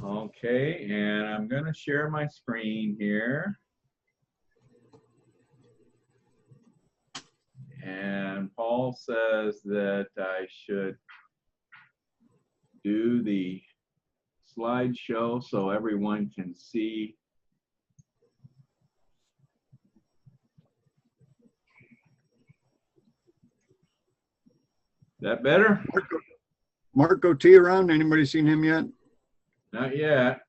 Okay, and I'm going to share my screen here. And Paul says that I should do the slideshow so everyone can see. That better? Marco T around? Anybody seen him yet? Not yet.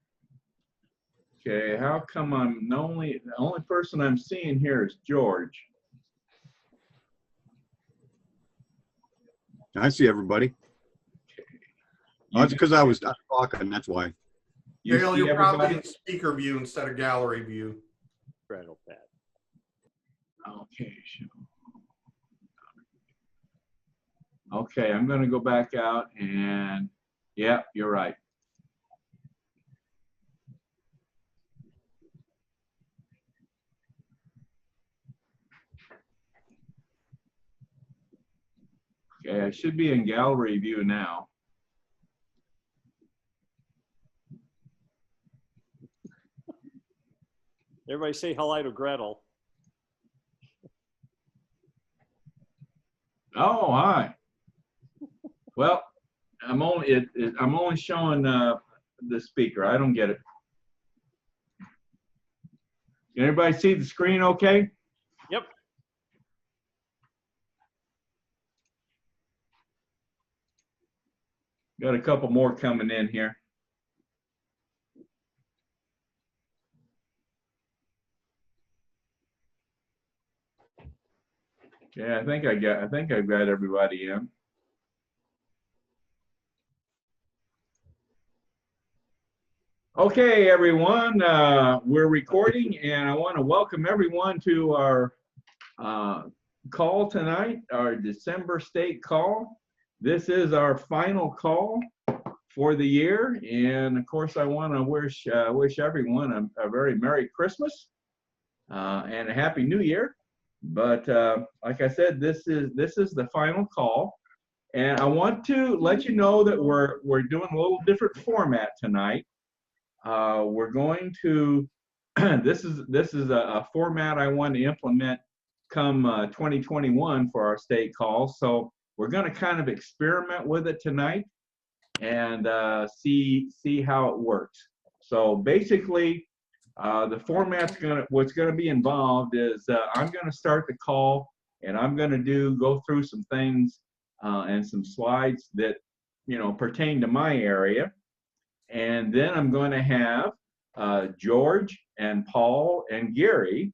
Okay, how come the only person I'm seeing here is George? I see everybody. Oh, that's because I was talking. That's why. Dale, you're probably in speaker view instead of gallery view. Okay, sure. Okay, I'm going to go back out and, yeah, you're right. Okay, I should be in gallery view now. Everybody say hello to Gretel. Oh, hi. Well, I'm only showing the speaker. I don't get it. Can everybody see the screen okay? Yep. Got a couple more coming in here. Yeah, I think I've got everybody in. Okay, everyone, we're recording, and I want to welcome everyone to our call tonight, our December state call. This is our final call for the year, and of course, I want to wish everyone a very Merry Christmas and a Happy New Year. But like I said, this is the final call, and I want to let you know that we're doing a little different format tonight. We're going to this is a format I want to implement come 2021 for our state calls. So we're going to kind of experiment with it tonight and see how it works. So basically, the format's what's going to be involved is I'm going to start the call, and I'm going to go through some things and some slides that pertain to my area. And then I'm going to have George and Paul and Gary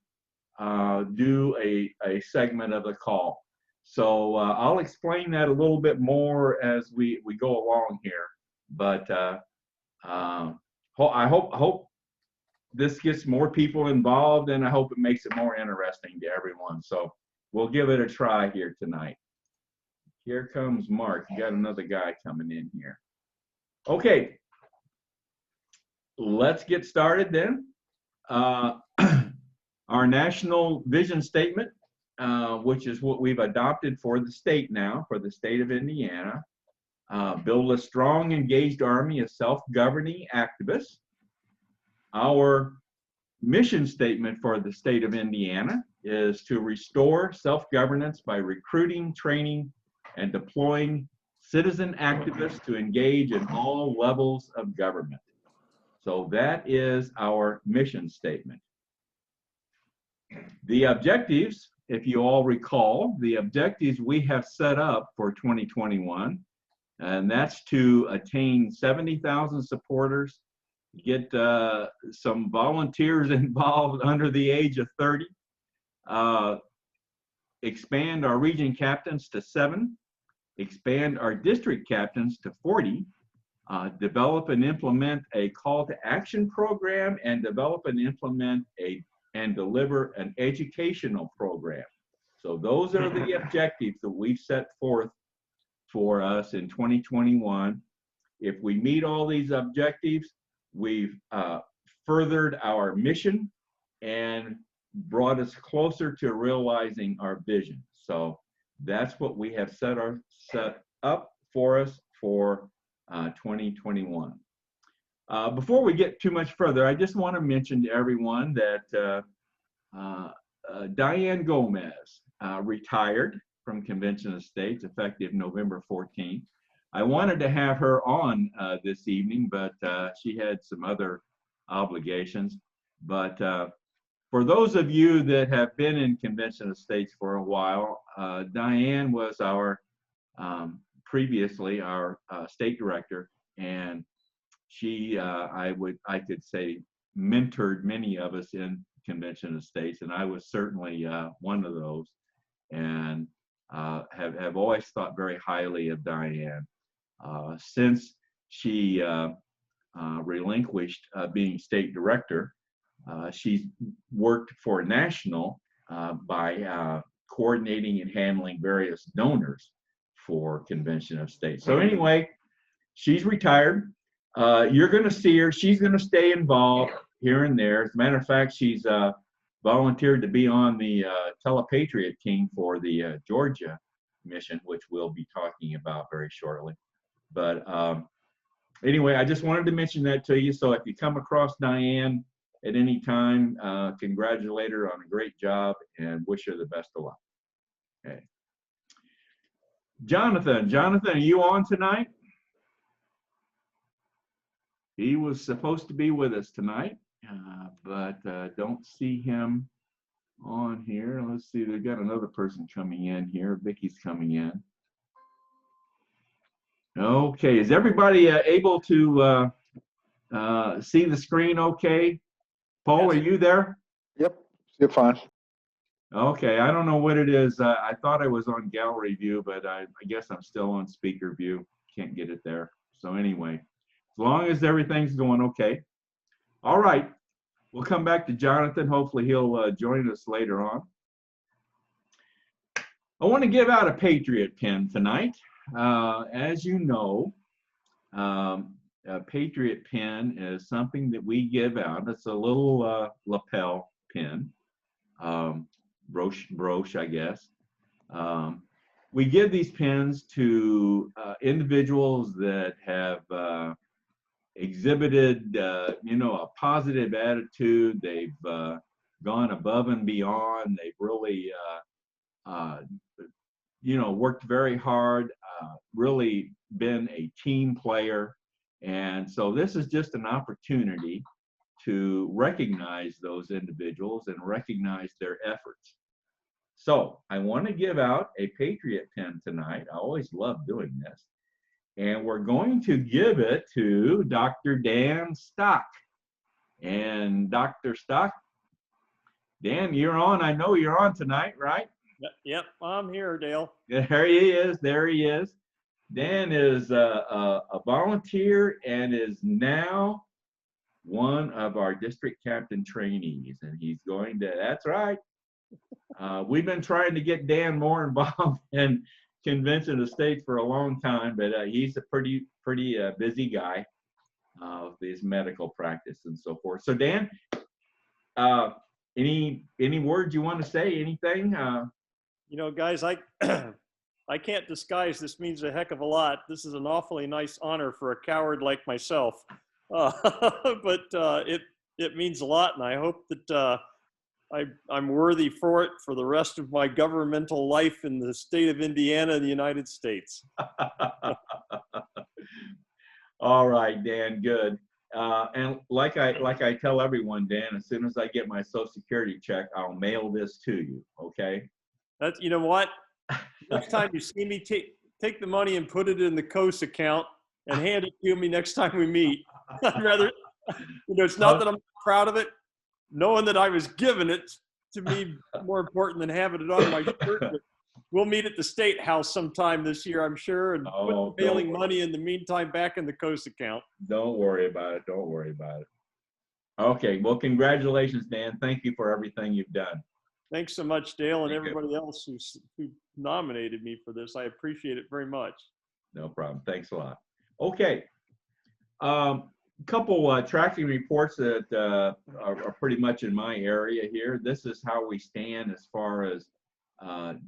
do a segment of the call. So I'll explain that a little bit more as we go along here. But I hope this gets more people involved, and I hope it makes it more interesting to everyone. So we'll give it a try here tonight. Here comes Mark. You got another guy coming in here. Okay. Let's get started then. Our national vision statement, which is what we've adopted for the state now, for the state of Indiana, build a strong, engaged army of self-governing activists. Our mission statement for the state of Indiana is to restore self-governance by recruiting, training, and deploying citizen activists to engage in all levels of government. So that is our mission statement. The objectives, if you all recall, the objectives we have set up for 2021, and that's to attain 70,000 supporters, get some volunteers involved under the age of 30, expand our region captains to 7, expand our district captains to 40, develop and implement a call to action program, and develop and implement and deliver an educational program. So those are the objectives that we've set forth for us in 2021. If we meet all these objectives, we've furthered our mission and brought us closer to realizing our vision. So that's what we have set up for us for 2021. Before we get too much further, I just want to mention to everyone that Diane Gomez retired from Convention of States effective November 14th. I wanted to have her on this evening, but she had some other obligations. But for those of you that have been in Convention of States for a while, Diane was our previously our state director, and she I could say mentored many of us in Convention of States, and I was certainly one of those, and have always thought very highly of Diane. Since she relinquished being state director, she's worked for National by coordinating and handling various donors for Convention of States. So anyway, she's retired. You're going to see her. She's going to stay involved here and there. As a matter of fact, she's volunteered to be on the Telepatriot team for the Georgia mission, which we'll be talking about very shortly. But anyway, I just wanted to mention that to you. So if you come across Diane at any time, congratulate her on a great job and wish her the best of luck. Okay. Jonathan, are you on tonight? He was supposed to be with us tonight, but don't see him on here. Let's see, they've got another person coming in here. Vicky's coming in. Okay, is everybody able to see the screen okay? Paul, are you there? Yep, you're fine. Okay, I don't know what it is. I thought I was on gallery view, but I guess I'm still on speaker view. Can't get it there. So anyway, as long as everything's going okay. All right, we'll come back to Jonathan. Hopefully he'll join us later on. I want to give out a Patriot pin tonight. As you know, a Patriot pin is something that we give out. It's a little lapel pin, brooch, I guess. We give these pins to individuals that have exhibited, a positive attitude. They've gone above and beyond. They've really, worked very hard, really been a team player. And so this is just an opportunity to recognize those individuals and recognize their efforts. So I want to give out a Patriot pin tonight. I always love doing this. And we're going to give it to Dr. Dan Stock. And Dr. Stock, Dan, you're on. I know you're on tonight, right? Yep, I'm here, Dale. There he is. There he is. Dan is a volunteer and is now one of our district captain trainees. And he's going to, that's right. We've been trying to get Dan more involved in Convention of States for a long time, but he's a pretty busy guy with his medical practice and so forth. So Dan, any words you want to say? Anything? Guys, I can't disguise this means a heck of a lot. This is an awfully nice honor for a coward like myself, but it means a lot, and I hope that I'm worthy for it for the rest of my governmental life in the state of Indiana and the United States. All right, Dan, good. And like I tell everyone, Dan, as soon as I get my Social Security check, I'll mail this to you, okay? That's, you know what? Next time you see me, take the money and put it in the COAS account and hand it to me next time we meet. I'd rather, it's not that I'm proud of it. Knowing that I was given it, to me, more important than having it on my shirt. But we'll meet at the State House sometime this year, I'm sure, and put the mailing money in the meantime back in the COAS account. Don't worry about it. Don't worry about it. Okay. Well, congratulations, Dan. Thank you for everything you've done. Thanks so much, Dale, and everybody else who nominated me for this. I appreciate it very much. No problem. Thanks a lot. Okay. Couple tracking reports that are pretty much in my area here. This is how we stand as far as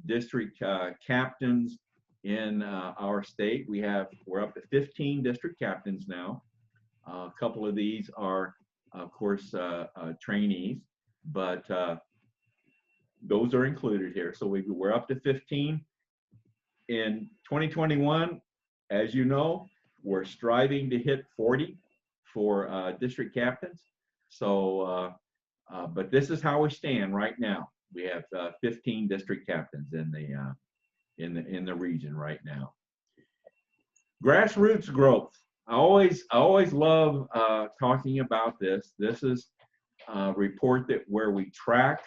district captains in our state. We're up to 15 district captains now. A couple of these are, of course, trainees, but those are included here. So we're up to 15. In 2021, as you know, we're striving to hit 40 for district captains. So, but this is how we stand right now. We have 15 district captains in the region right now. Grassroots growth. I always love talking about this. This is a report where we track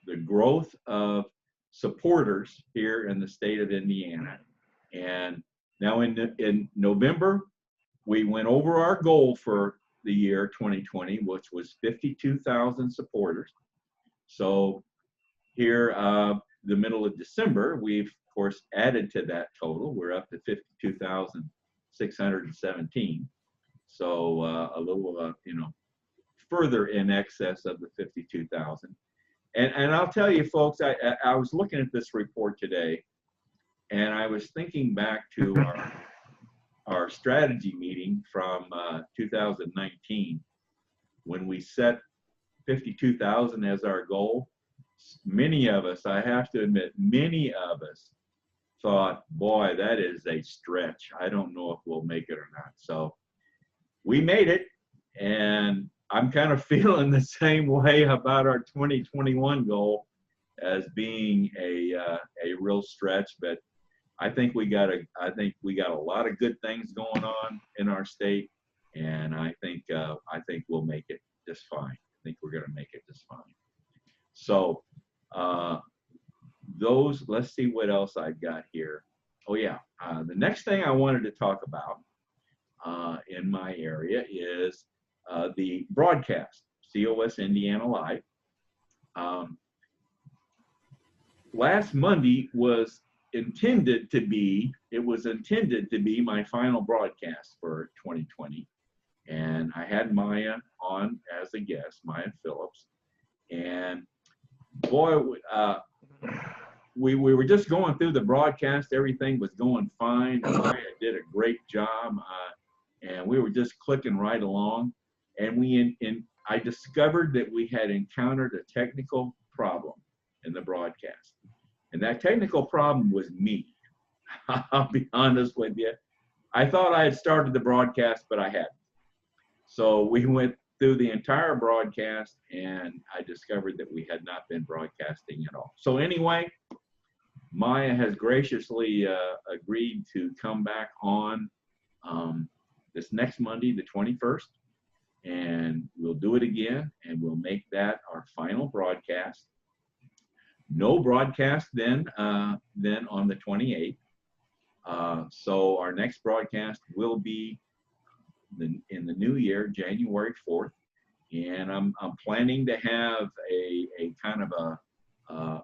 the growth of supporters here in the state of Indiana. And now in November, we went over our goal for the year 2020, which was 52,000 supporters. So here, the middle of December, we've of course added to that total. We're up to 52,617. So a little, further in excess of the 52,000. And I'll tell you, folks, I was looking at this report today, and I was thinking back to our strategy meeting from 2019, when we set 52,000 as our goal. Many of us, I have to admit, many of us thought, boy, that is a stretch. I don't know if we'll make it or not. So we made it, and I'm kind of feeling the same way about our 2021 goal as being a real stretch, but I think we got a lot of good things going on in our state, and I think we'll make it just fine. I think we're going to make it just fine. So let's see what else I've got here. Oh yeah, the next thing I wanted to talk about in my area is the broadcast, COS Indiana Live. Last Monday was intended to be my final broadcast for 2020. And I had Maya on as a guest, Maya Phillips. And boy, we were just going through the broadcast. Everything was going fine. Maya did a great job. And we were just clicking right along. And I discovered that we had encountered a technical problem in the broadcast. And that technical problem was me. I'll be honest with you. I thought I had started the broadcast, but I hadn't. So we went through the entire broadcast, and I discovered that we had not been broadcasting at all. So anyway, Maya has graciously agreed to come back on this next Monday, the 21st. And we'll do it again, and we'll make that our final broadcast. No broadcast then on the 28th. So our next broadcast will be in the new year, January 4th. And I'm planning to have a kind of a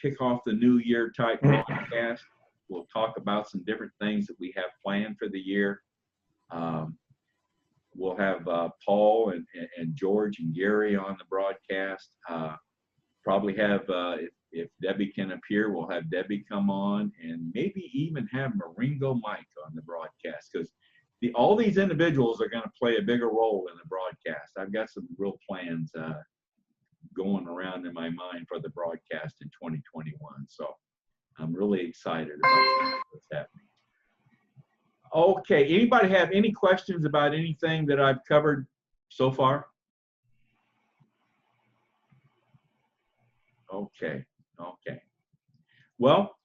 kick off the new year type broadcast. We'll talk about some different things that we have planned for the year. We'll have Paul and George and Gary on the broadcast. Probably have, if Debbie can appear, we'll have Debbie come on, and maybe even have Maringo Mike on the broadcast, because all these individuals are going to play a bigger role in the broadcast. I've got some real plans going around in my mind for the broadcast in 2021. So I'm really excited about what's happening. Okay, anybody have any questions about anything that I've covered so far? Okay. Well,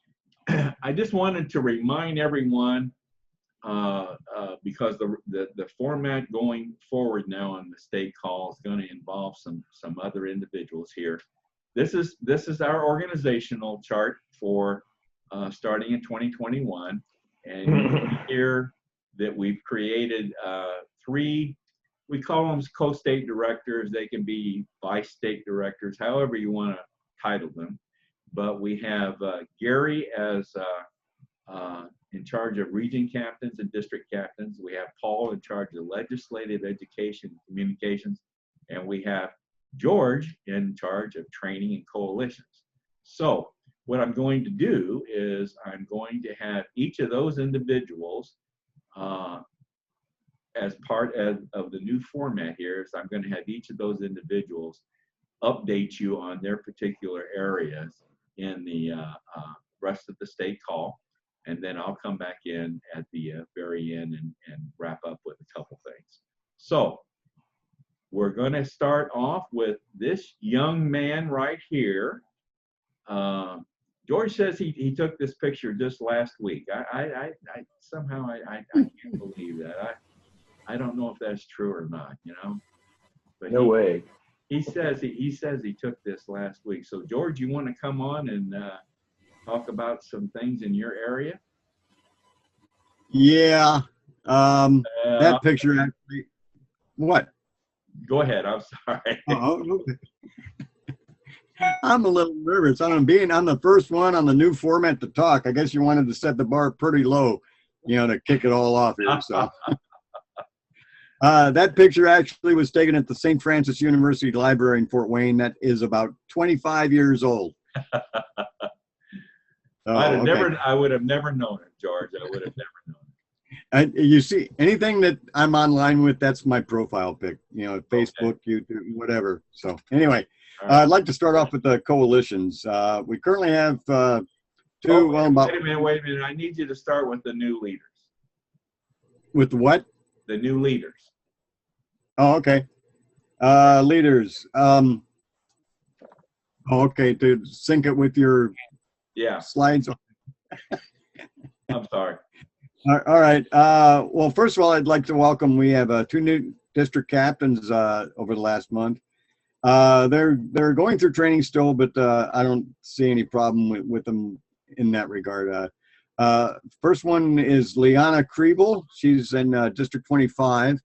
I just wanted to remind everyone, because the format going forward now on the state call is going to involve some other individuals here. This is our organizational chart for starting in 2021. And you can hear that we've created 3, we call them co-state directors. They can be vice state directors, however you want to title them. But we have Gary as in charge of region captains and district captains. We have Paul in charge of legislative education and communications. And we have George in charge of training and coalitions. So what I'm going to do is I'm going to have each of those individuals as part of the new format here is I'm going to have each of those individuals update you on their particular areas in the rest of the state call. And then I'll come back in at the very end and wrap up with a couple things. So we're going to start off with this young man right here. George says he took this picture just last week. I somehow I can't believe that. I don't know if that's true or not, you know. But No way. He says he took this last week. So George, you want to come on and talk about some things in your area? Yeah. That picture actually. What? Go ahead. I'm sorry. Oh, okay. I'm a little nervous. I'm the first one on the new format to talk. I guess you wanted to set the bar pretty low, you know, to kick it all off here. So that picture actually was taken at the St. Francis University Library in Fort Wayne. That is about 25 years old. I would have never known it, George. I would have never known it. And you see, anything that I'm online with, that's my profile pic. You know, Facebook, YouTube, whatever. So anyway, I'd like to start off with the coalitions. We currently have two. Wait a minute. I need you to start with the new leaders. With what? The new leaders. Oh, okay. Leaders. Okay, to sync it with your slides. I'm sorry. All right. Well, first of all, I'd like to welcome. We have two new district captains over the last month. They're going through training still, but I don't see any problem with them in that regard. First one is Liana Kriebel. She's in District 25.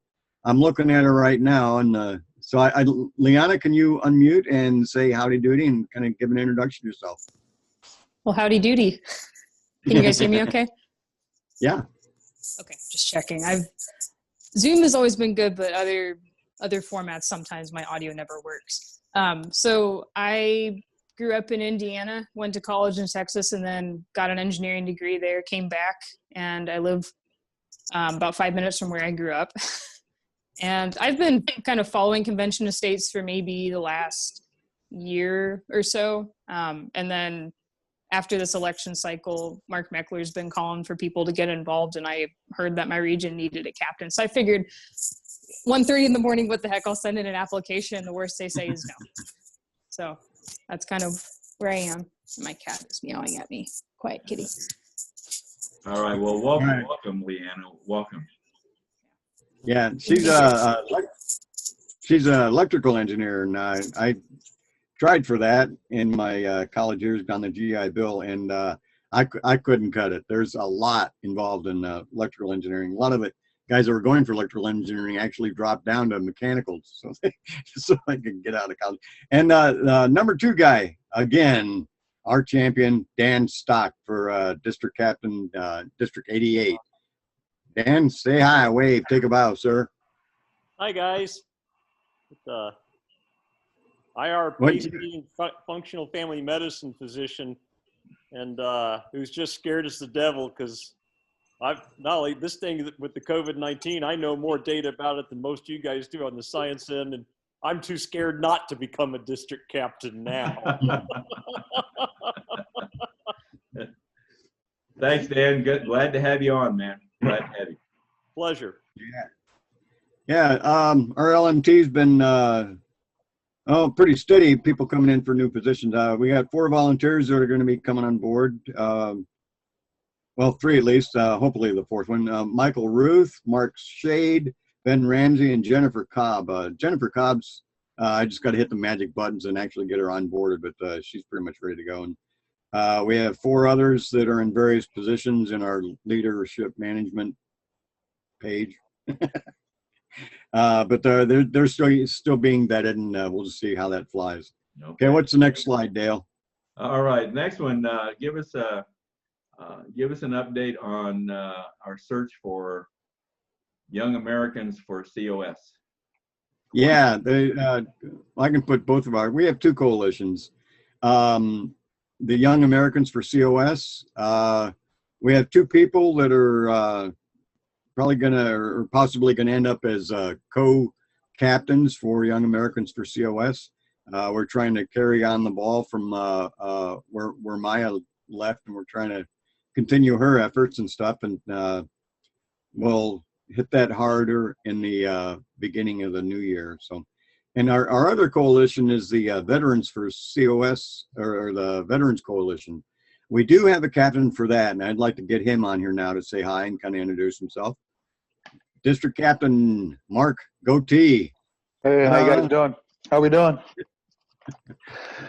I'm looking at her right now, and so Liana, can you unmute and say howdy doody and kind of give an introduction to yourself? Well, howdy doody. Can you guys hear me okay? Yeah. Okay, just checking. Zoom has always been good, but other formats, sometimes my audio never works. So I grew up in Indiana, went to college in Texas, and then got an engineering degree there, came back, and I live about 5 minutes from where I grew up. And I've been kind of following convention estates for maybe the last year or so. And then after this election cycle, Mark Meckler's been calling for people to get involved, and I heard that my region needed a captain. So I figured 1:30 in the morning, what the heck, I'll send in an application. The worst they say is no. So that's kind of where I am. My cat is meowing at me. Quiet kitty. All right. Well, welcome, Leanna. Welcome. Yeah, she's an electrical engineer, and I tried for that in my college years on the GI Bill, and I couldn't cut it. There's a lot involved in electrical engineering. A lot of it, guys that were going for electrical engineering actually dropped down to mechanicals, so I could get out of college. And number two guy, again, our champion, Dan Stock for District Captain, District 88. Dan, say hi, wave, take a bow, sir. Hi, guys. IRPC, functional family medicine physician, and who's just scared as the devil because I've not only this thing with the COVID-19, I know more data about it than most of you guys do on the science end, and I'm too scared not to become a district captain now. Thanks, Dan. Good. Glad to have you on, man. Glad to have you. Pleasure. Yeah. Our LMT's been pretty steady. People coming in for new positions. We got 4 volunteers that are going to be coming on board. Well, 3 at least. Hopefully the 4th one. Michael Ruth, Mark Shade, Ben Ramsey, and Jennifer Cobb. Jennifer Cobb's. I just got to hit the magic buttons and actually get her on board, but she's pretty much ready to go. And we have 4 others that are in various positions in our leadership management page. But they're still being vetted, and we'll just see how that flies. Okay, what's the next slide, Dale? All right, next one. Give us an update on our search for young Americans for COS. Yeah, I can put both of our. We have 2 coalitions. The Young Americans for COS. We have 2 people that are probably gonna or possibly gonna end up as co-captains for Young Americans for COS. We're trying to carry on the ball from where Maya left, and we're trying to continue her efforts and stuff. And we'll hit that harder in the beginning of the new year. So, and our other coalition is the Veterans for COS, or the Veterans Coalition. We do have a captain for that, and I'd like to get him on here now to say hi and kind of introduce himself. District Captain Mark Goatee. Hey, how you guys doing? How we doing?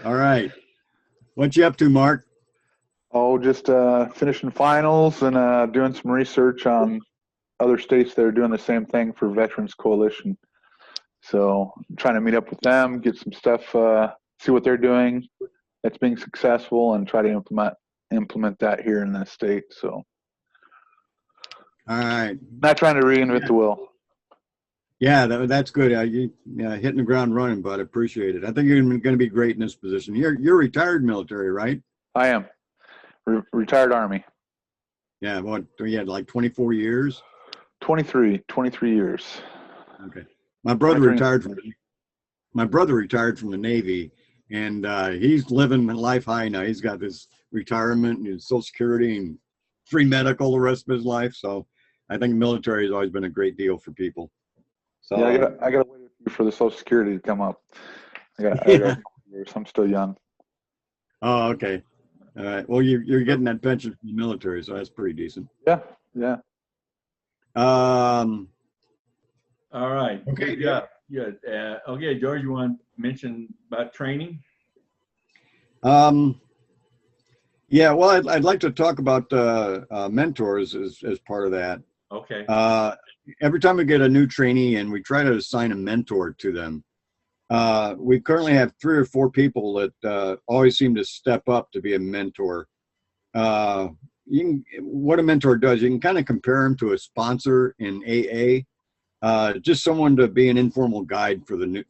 All right. What you up to, Mark? Oh, just finishing finals and doing some research on other states that are doing the same thing for Veterans Coalition. So I'm trying to meet up with them, get some stuff, see what they're doing that's being successful, and try to implement that here in the state. So, All right. not trying to reinvent the wheel. Yeah, that's good. You hitting the ground running, bud. Appreciate it. I think you're going to be great in this position. You're retired military, right? I am retired Army. Yeah. What? You had like 24 years. 23 years. Okay. My brother retired from the Navy, and he's living life high now. He's got his retirement and his Social Security and free medical the rest of his life. So I think military has always been a great deal for people. So Yeah, I got to wait for the Social Security to come up. I got years. I'm still young. Oh, okay. All right. Well, you're getting that pension from the military, so that's pretty decent. Yeah. All right. Okay. Good. Okay, George, you want to mention about training? Yeah, well, I'd like to talk about mentors as part of that. Okay. Every time we get a new trainee in, we try to assign a mentor to them. We currently have 3 or 4 people that always seem to step up to be a mentor. What a mentor does, you can kind of compare them to a sponsor in AA. Just someone to be an informal guide for the new.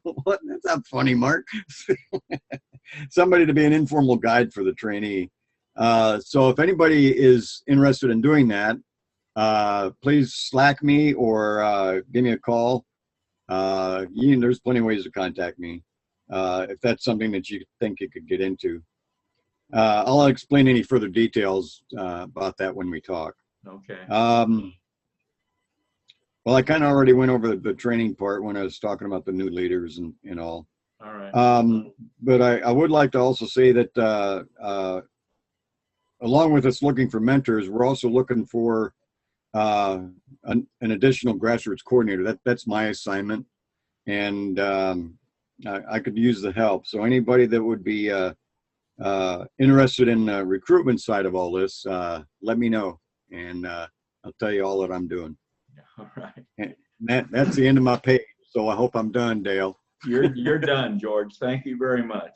What? That's not funny, Mark. Somebody to be an informal guide for the trainee. So if anybody is interested in doing that, please Slack me or give me a call. There's plenty of ways to contact me if that's something that you think you could get into. I'll explain any further details about that when we talk. Okay. Well, I kind of already went over the training part when I was talking about the new leaders and all. All right. But I would like to also say that along with us looking for mentors, we're also looking for an additional grassroots coordinator. That's my assignment, and I could use the help. So anybody that would be interested in the recruitment side of all this, let me know, and I'll tell you all that I'm doing. All right. And that's the end of my page. So I hope I'm done, Dale. You're done, George. Thank you very much.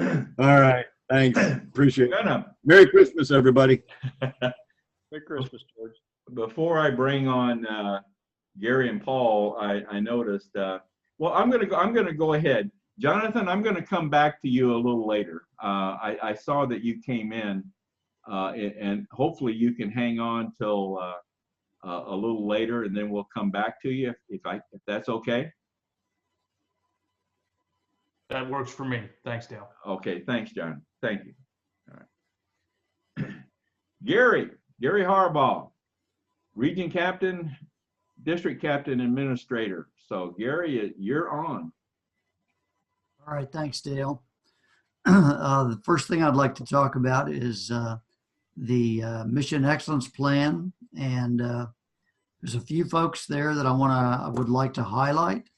All right. Thanks. Appreciate it. Gonna, Merry Christmas, everybody. Merry Christmas, George. before I bring on Gary and Paul, I noticed. Well, I'm gonna go ahead, Jonathan. I'm gonna come back to you a little later. I saw that you came in, and hopefully you can hang on till a little later, and then we'll come back to you if that's okay. That works for me. Thanks, Dale. Okay, thanks, John. Thank you. All right. Gary Harbaugh, Region Captain, District Captain, Administrator. So Gary, you're on. All right, thanks, Dale. The first thing I'd like to talk about is the Mission Excellence Plan, and there's a few folks there that I would like to highlight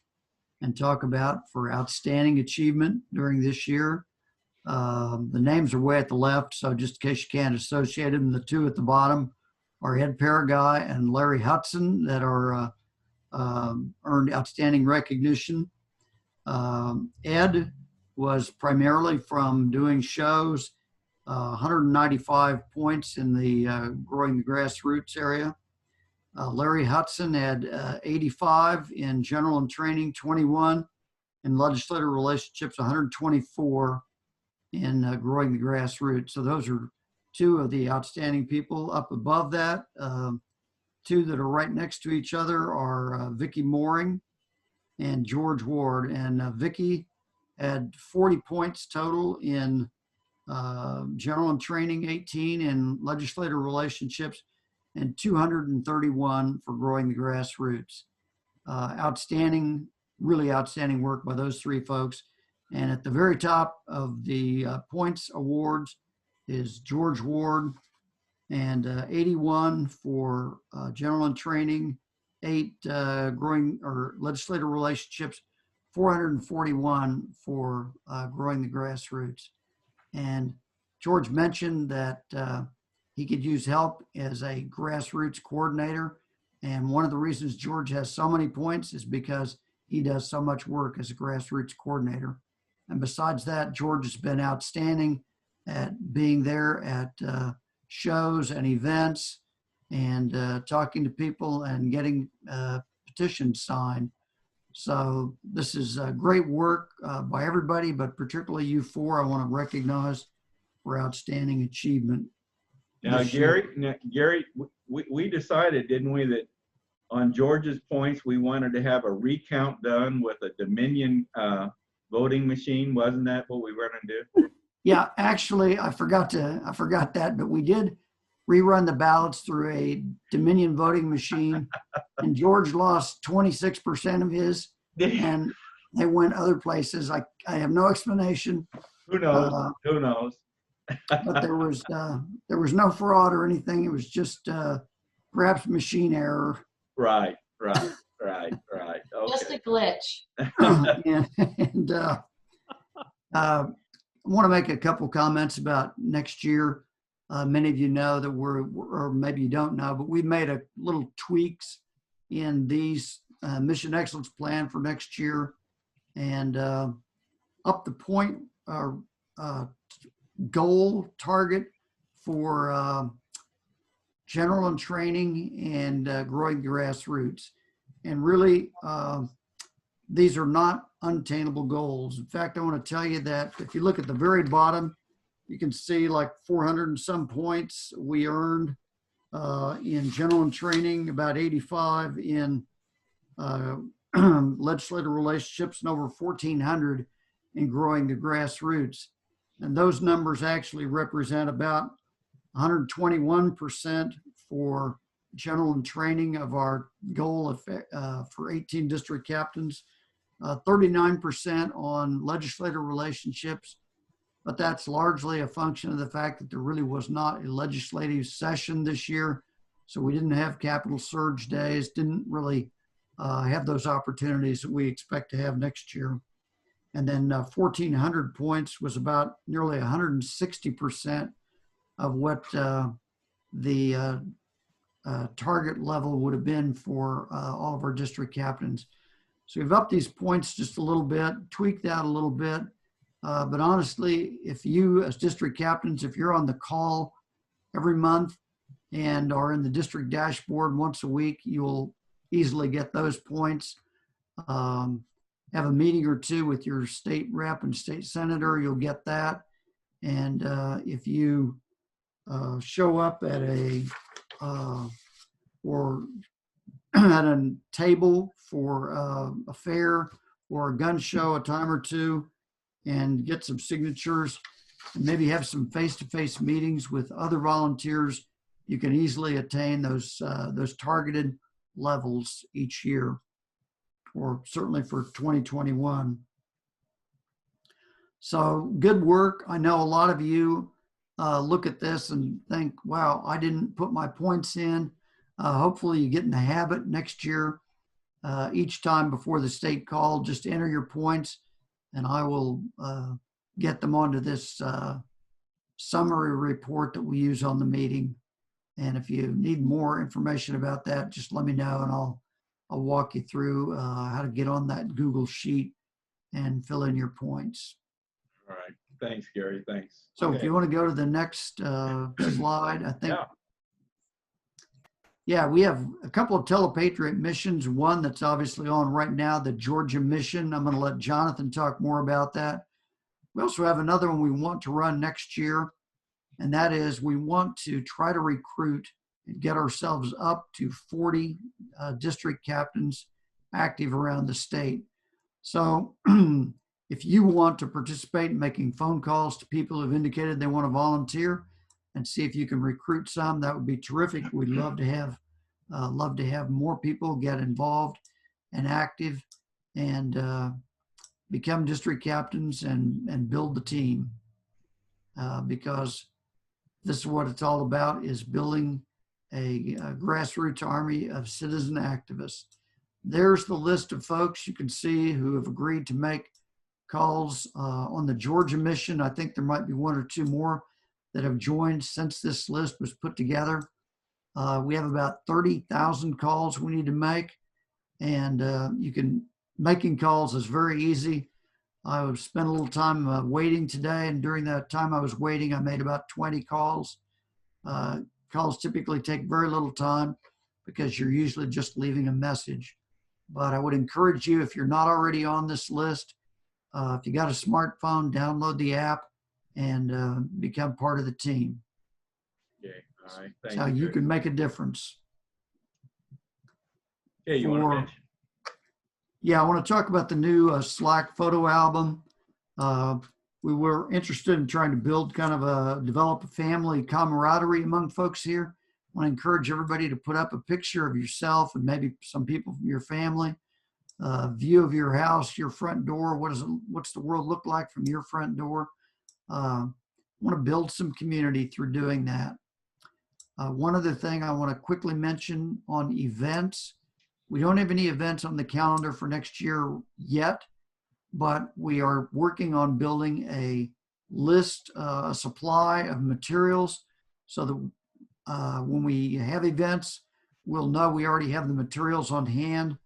and talk about for outstanding achievement during this year. The names are way at the left, so just in case you can't associate them, the 2 at the bottom are Ed Paraguay and Larry Hudson that are earned outstanding recognition. Ed was primarily from doing shows, 195 points in the Growing the Grassroots area. Larry Hudson had 85 in general and training, 21 in legislative relationships, 124 in Growing the Grassroots. So those are 2 of the outstanding people. Up above that, two that are right next to each other are Vicky Mooring and George Ward. And Vicky had 40 points total in general and training, 18 in legislative relationships, and 231 for growing the grassroots. Outstanding, really outstanding work by those three folks. And at the very top of the points awards is George Ward, and 81 for general and training, 8 growing or legislative relationships, 441 for growing the grassroots. And George mentioned that he could use help as a grassroots coordinator. And one of the reasons George has so many points is because he does so much work as a grassroots coordinator. And besides that, George has been outstanding at being there at shows and events and talking to people and getting petitions signed. So this is great work by everybody, but particularly you four, I want to recognize for outstanding achievement. Now, Gary, we decided, didn't we, that on George's points, we wanted to have a recount done with a Dominion voting machine. Wasn't that what we were going to do? Yeah, actually, I forgot that, but we did rerun the ballots through a Dominion voting machine, and George lost 26% of his, and they went other places. I have no explanation. Who knows? Who knows? But there was no fraud or anything. It was just perhaps machine error. Right. Okay. Just a glitch. And I want to make a couple comments about next year. Many of you know that or maybe you don't know, but we made a little tweaks in these Mission Excellence Plan for next year, and up the point goal target for general and training and growing grassroots. And really, these are not unattainable goals. In fact, I want to tell you that if you look at the very bottom, you can see like 400 and some points we earned in general and training, about 85 in legislative relationships, and over 1,400 in growing the grassroots. And those numbers actually represent about 121% for general and training of our goal of, for 18 district captains, 39% on legislative relationships, but that's largely a function of the fact that there really was not a legislative session this year. So we didn't have capital surge days, didn't really have those opportunities that we expect to have next year. And then 1,400 points was about nearly 160% of what the target level would have been for all of our district captains. So we've upped these points just a little bit, tweaked that a little bit. But honestly, if you as district captains, if you're on the call every month and are in the district dashboard once a week, you'll easily get those points. Have a meeting or two with your state rep and state senator, you'll get that. And if you show up at or at a table for a fair or a gun show a time or two and get some signatures and maybe have some face-to-face meetings with other volunteers, you can easily attain those targeted levels each year, or certainly for 2021. So good work. I know a lot of you look at this and think, wow, I didn't put my points in. Hopefully you get in the habit next year. Each time before the state call, just enter your points and I will get them onto this summary report that we use on the meeting. And if you need more information about that, just let me know and I'll walk you through how to get on that Google sheet and fill in your points. All right. Thanks, Gary. Thanks. So Okay. if you want to go to the next slide, I think. Yeah, we have a couple of Telepatriot missions. One that's obviously on right now, the Georgia mission. I'm going to let Jonathan talk more about that. We also have another one we want to run next year, and that is we want to try to recruit and get ourselves up to 40 district captains active around the state. So if you want to participate in making phone calls to people who've indicated they want to volunteer and see if you can recruit some, that would be terrific. We'd love to have more people get involved and active and become district captains and build the team, because this is what it's all about, is building a grassroots army of citizen activists. There's the list of folks you can see who have agreed to make calls on the Georgia mission. I think there might be one or two more that have joined since this list was put together. We have about 30,000 calls we need to make, and making calls is very easy. I would spend a little time waiting today, and during that time I was waiting, I made about 20 calls. Calls typically take very little time because you're usually just leaving a message. But I would encourage you, if you're not already on this list, if you got a smartphone, download the app and become part of the team. Okay, all right. That's Thank how you Rick. can make a difference. Okay, you want to for- mention? Yeah, I want to talk about the new Slack photo album. We were interested in trying to develop a family camaraderie among folks here. I want to encourage everybody to put up a picture of yourself and maybe some people from your family, view of your house, your front door. What's the world look like from your front door? I want to build some community through doing that. One other thing I want to quickly mention on events. We don't have any events on the calendar for next year yet, but we are working on building a list, a supply of materials so that when we have events, we'll know we already have the materials on hand.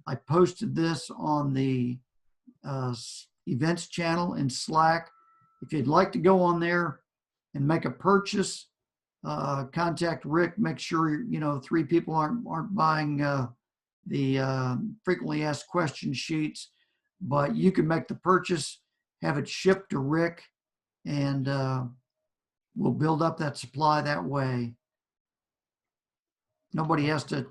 I posted this on the events channel in Slack. If you'd like to go on there and make a purchase, contact Rick. Make sure 3 people aren't buying the frequently asked question sheets, but you can make the purchase, have it shipped to Rick, and we'll build up that supply that way. Nobody has to,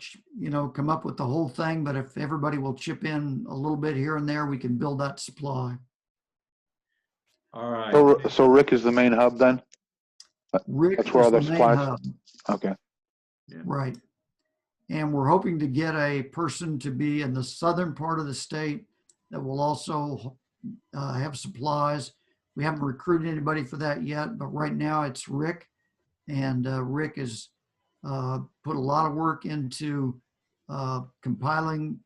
come up with the whole thing, but if everybody will chip in a little bit here and there, we can build that supply. All right. So Rick is the main hub then? Rick That's where is all the the main supplies- hub. Okay. Right. And we're hoping to get a person to be in the southern part of the state that will also have supplies. We haven't recruited anybody for that yet, but right now it's Rick. And Rick has put a lot of work into compiling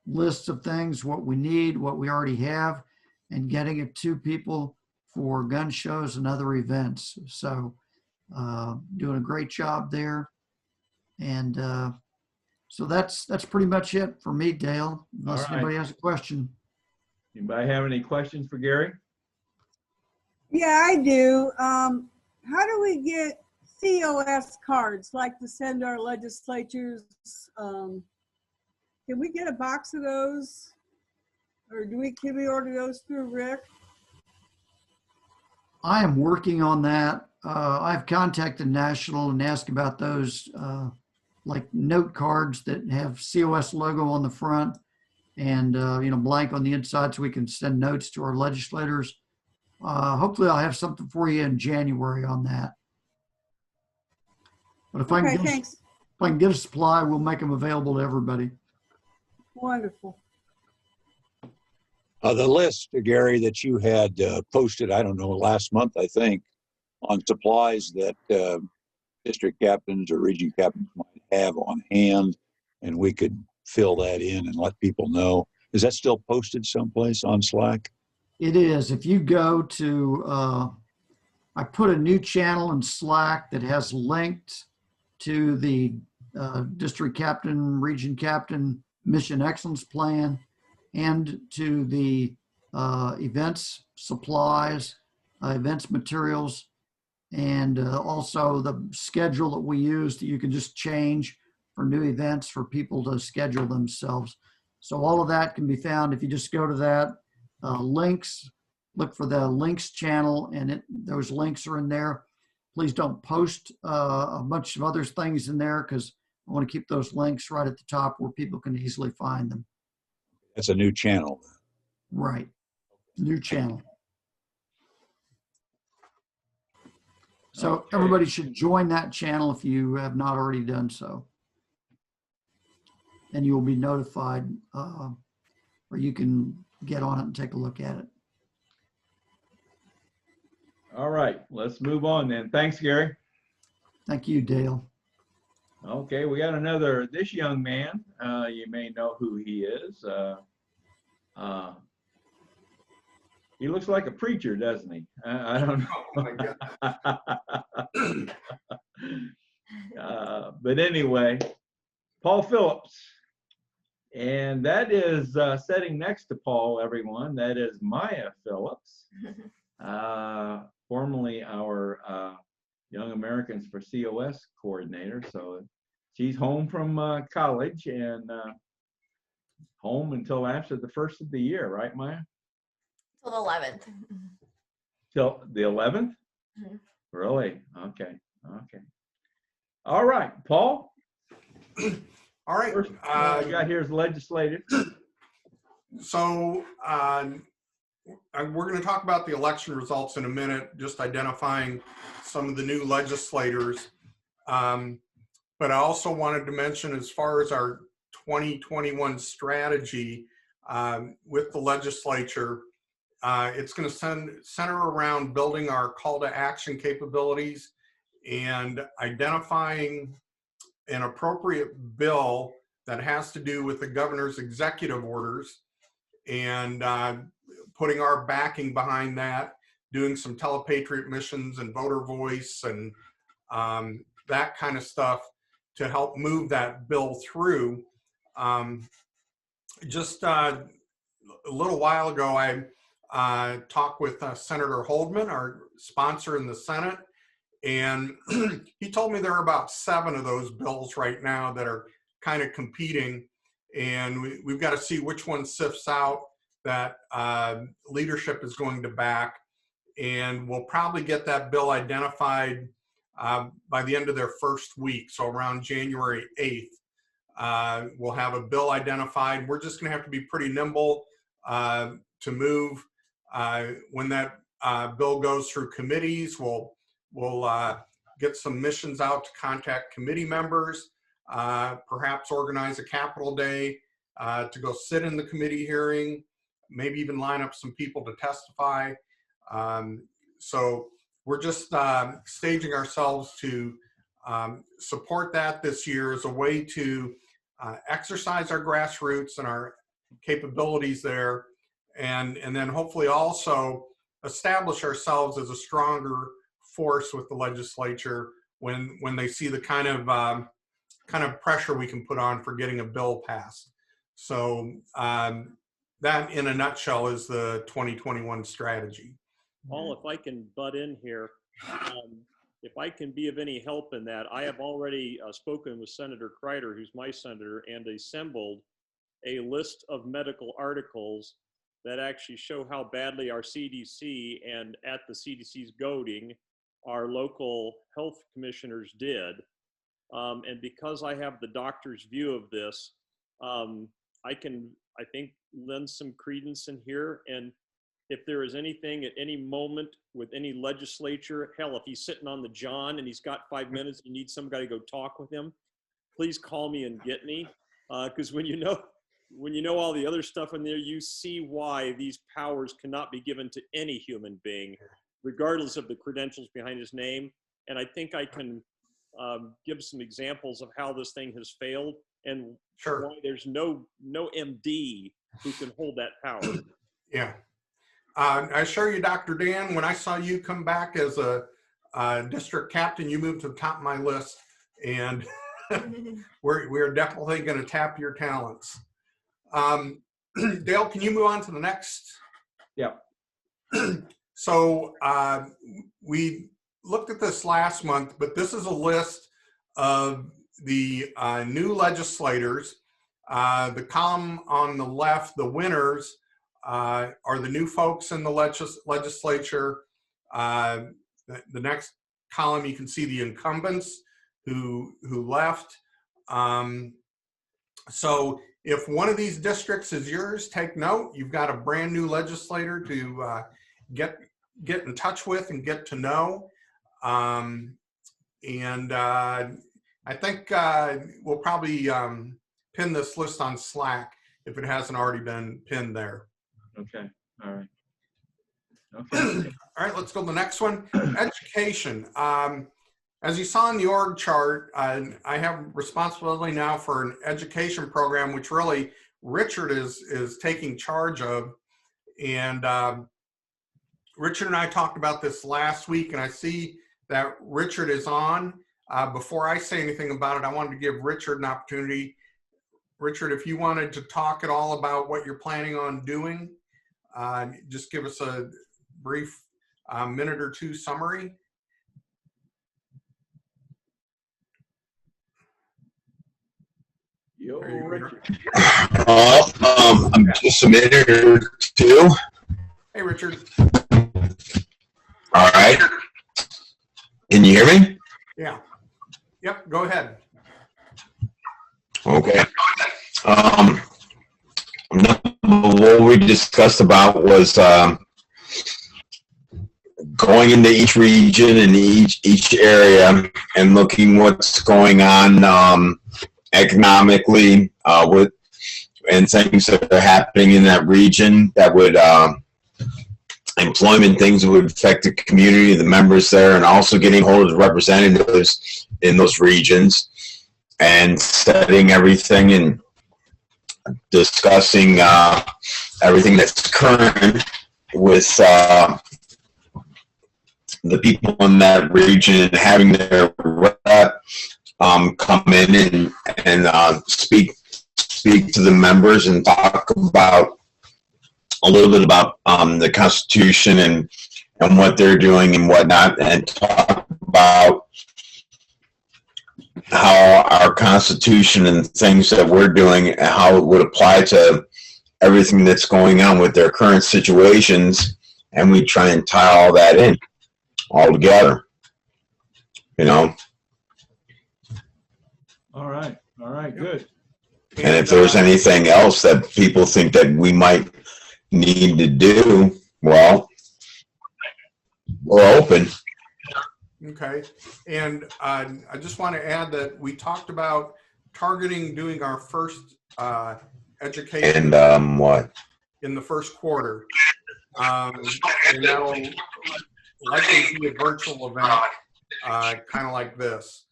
lists of things, what we need, what we already have, and getting it to people for gun shows and other events. So doing a great job there. And so that's pretty much it for me, Dale, unless All right. anybody has a question. Anybody have any questions for Gary? Yeah, I do. How do we get COS cards, like to send our legislatures? Can we get a box of those? Or can we order those through Rick? I am working on that. I've contacted National and asked about those like note cards that have COS logo on the front and blank on the inside so we can send notes to our legislators. Hopefully I'll have something for you in January on that. But if I can get a supply, we'll make them available to everybody. Wonderful. The list, Gary, that you had posted, I don't know, last month, I think, on supplies that district captains or region captains might have on hand, and we could fill that in and let people know. Is that still posted someplace on Slack? It is. If you go to, I put a new channel in Slack that has linked to the district captain, region captain, mission excellence plan, and to the events supplies, events materials, and also the schedule that we use that you can just change for new events for people to schedule themselves. So all of that can be found if you just go to that links, look for the links channel, and those links are in there. please don't post a bunch of other things in there because I want to keep those links right at the top where people can easily find them. That's a new channel. Right. New channel. So Okay. everybody should join that channel if you have not already done so. And you will be notified, or you can get on it and take a look at it. All right, let's move on then. Thanks, Gary. Thank you, Dale. Okay, we got this young man. You may know who he is. He looks like a preacher, doesn't he? I don't know. But anyway, Paul Phillips. And that is sitting next to Paul, everyone. That is Maya Phillips, formerly our Young Americans for COS coordinator. So she's home from college and home until after the first of the year, right, Maya? Till the 11th. Till the 11th? Mm-hmm. Really? Okay. Okay. All right, Paul. All right. First, we got here is legislative. So we're going to talk about the election results in a minute, just identifying some of the new legislators. But I also wanted to mention, as far as our 2021 strategy with the legislature, it's going to center around building our call to action capabilities and identifying an appropriate bill that has to do with the governor's executive orders and putting our backing behind that, doing some telepatriot missions and voter voice and that kind of stuff to help move that bill through. Just a little while ago, I talked with Senator Holdman, our sponsor in the Senate, and he told me there are about 7 of those bills right now that are kind of competing, and we've got to see which one sifts out that leadership is going to back, and we'll probably get that bill identified by the end of their first week, so around January 8th. We'll have a bill identified. We're just going to have to be pretty nimble to move. When that bill goes through committees, we'll get some missions out to contact committee members, perhaps organize a Capitol Day to go sit in the committee hearing, maybe even line up some people to testify. So we're just staging ourselves to support that this year as a way to exercise our grassroots and our capabilities there, and then hopefully also establish ourselves as a stronger force with the legislature when they see the kind of pressure we can put on for getting a bill passed. So that in a nutshell is the 2021 strategy. Paul, if I can butt in here, if I can be of any help in that, I have already spoken with Senator Kreider, who's my senator, and assembled a list of medical articles that actually show how badly our CDC and at the CDC's goading, our local health commissioners did. And because I have the doctor's view of this, I can, I think, lend some credence in here. And if there is anything at any moment with any legislature, hell, if he's sitting on the John and he's got 5 minutes, you need somebody to go talk with him, please call me and get me. Because when you know all the other stuff in there, you see why these powers cannot be given to any human being, regardless of the credentials behind his name. And I think I can give some examples of how this thing has failed and why there's no MD who can hold that power. Yeah. I assure you, Dr. Dan, when I saw you come back as a district captain, you moved to the top of my list, and we're definitely going to tap your talents. Dale, can you move on to the next? Yeah. So we looked at this last month, but this is a list of the new legislators. The column on the left, the winners, are the new folks in the legislature. The next column, you can see the incumbents who left. So if one of these districts is yours, take note. You've got a brand new legislator to get in touch with and get to know. I think we'll probably pin this list on Slack if it hasn't already been pinned there. Okay, all right. Okay. All right, let's go to the next one. Education. As you saw in the org chart, I have responsibility now for an education program, which really Richard is taking charge of. And Richard and I talked about this last week, and I see that Richard is on. Before I say anything about it, I wanted to give Richard an opportunity. Richard, if you wanted to talk at all about what you're planning on doing, just give us a brief minute or two summary. Yo, Richard. I'm just a minute or two. Hey, Richard. All right. Can you hear me? Yeah. Yep, go ahead. Okay. What we discussed about was going into each region and each area and looking what's going on economically and things that are happening in that region that would employment things that would affect the community, the members there, and also getting hold of the representatives in those regions and studying everything and discussing everything that's current with the people in that region and having their rep come in and speak to the members and talk about a little bit about the Constitution and what they're doing and whatnot, and talk about how our Constitution and things that we're doing and how it would apply to everything that's going on with their current situations, and we try and tie all that in all together, you know. All right, good. And if there's anything else that people think that we might need to do, well, we're open. Okay, and I just want to add that we talked about targeting doing our first education And what? in the first quarter. And that'll likely be a virtual event, kind of like this.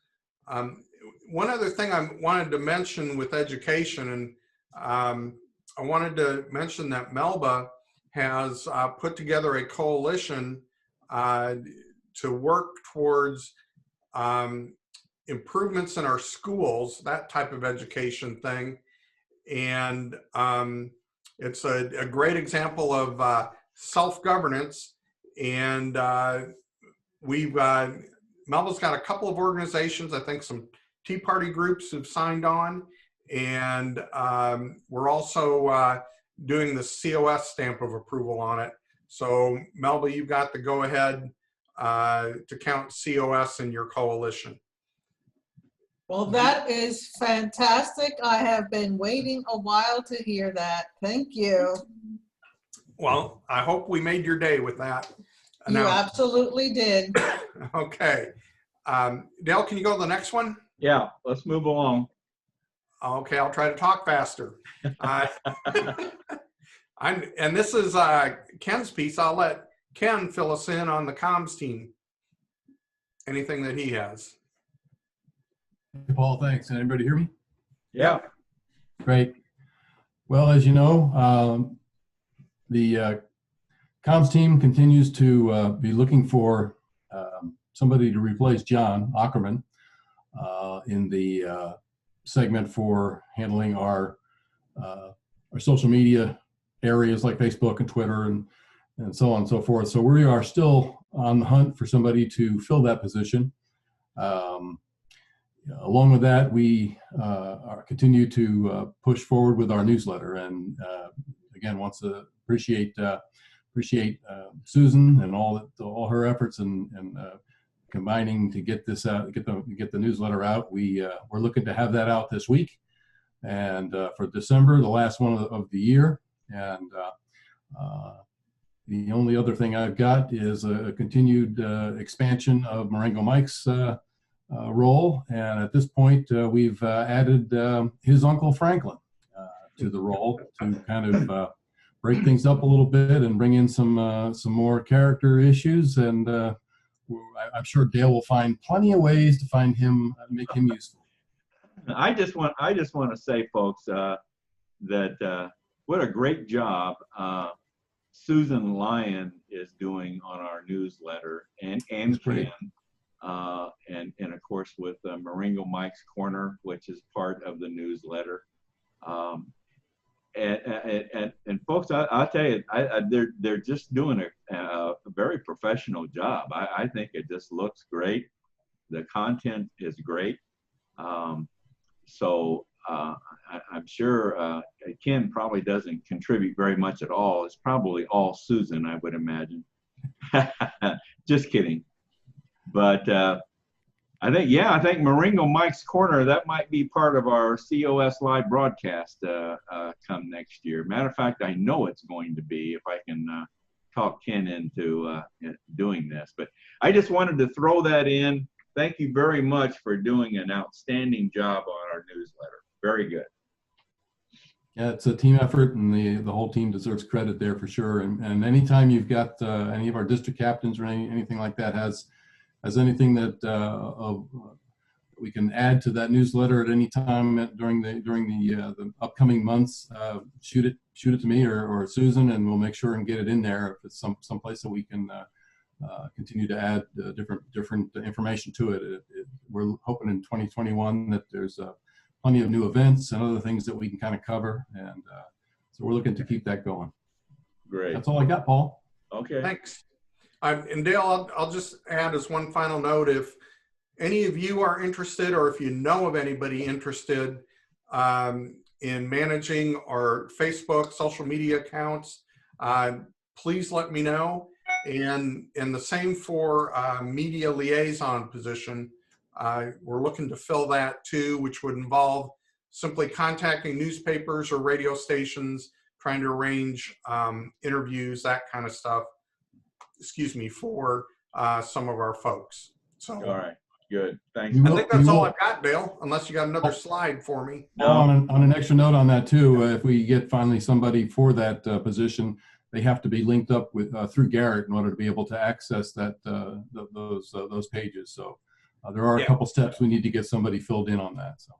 One other thing I wanted to mention with education, and I wanted to mention that Melba has put together a coalition to work towards improvements in our schools, that type of education thing. And it's a great example of self-governance. And Melba's got a couple of organizations, I think some Tea Party groups have signed on. And we're also doing the COS stamp of approval on it. So Melba, you've got the go ahead to count COS in your coalition. Well, that is fantastic. I have been waiting a while to hear that. Thank you. Well, I hope we made your day with that. You absolutely did. Okay. Dale, can you go to the next one? Yeah, let's move along. Okay, I'll try to talk faster. And this is Ken's piece. I'll let Ken fill us in on the comms team. Anything that he has. Paul, thanks. Anybody hear me? Yeah. Great. Well, as you know, the comms team continues to be looking for somebody to replace John Ackerman in the segment for handling our social media areas like Facebook and Twitter and so on and so forth. So we are still on the hunt for somebody to fill that position. Along with that, we continue to push forward with our newsletter, and again, wants to appreciate Susan and all her efforts and combining to get this out, get the newsletter out. We're looking to have that out this week, and for December, the last one of the year. And the only other thing I've got is a continued expansion of Marengo Mike's role. And at this point, we've added his uncle Franklin to the role to kind of break things up a little bit and bring in some more character issues. And I'm sure Dale will find plenty of ways to find him, make him useful. I just want to say, folks, that what a great job Susan Lyon is doing on our newsletter, and Ken, and of course with Marengo Mike's Corner, which is part of the newsletter. And folks, I'll tell you, they're just doing a very professional job. I think it just looks great. The content is great. So I'm sure Ken probably doesn't contribute very much at all. It's probably all Susan, I would imagine. Just kidding. But I think Marengo Mike's Corner, that might be part of our COS live broadcast come next year. Matter of fact, I know it's going to be, if I can talk Ken into doing this. But I just wanted to throw that in. Thank you very much for doing an outstanding job on our newsletter. Very good. Yeah, it's a team effort, and the whole team deserves credit there for sure. And anytime you've got any of our district captains or anything like that has anything that we can add to that newsletter at any time during the upcoming months, shoot it to me or Susan, and we'll make sure and get it in there if it's someplace that we can continue to add different information to it. We're hoping in 2021 that there's plenty of new events and other things that we can kind of cover, and so we're looking to keep that going. Great. That's all I got, Paul. Okay. Thanks. And Dale, I'll just add as one final note, if any of you are interested, or if you know of anybody interested in managing our Facebook social media accounts, please let me know. And the same for media liaison position. We're looking to fill that too, which would involve simply contacting newspapers or radio stations, trying to arrange interviews, that kind of stuff, for some of our folks. So, all right, good, thanks. I think that's all I've got, Dale, unless you got another slide for me. No. On an extra note on that too, if we get finally somebody for that position, they have to be linked up with through Garrett in order to be able to access that those pages. So there are a couple steps we need to get somebody filled in on that. So.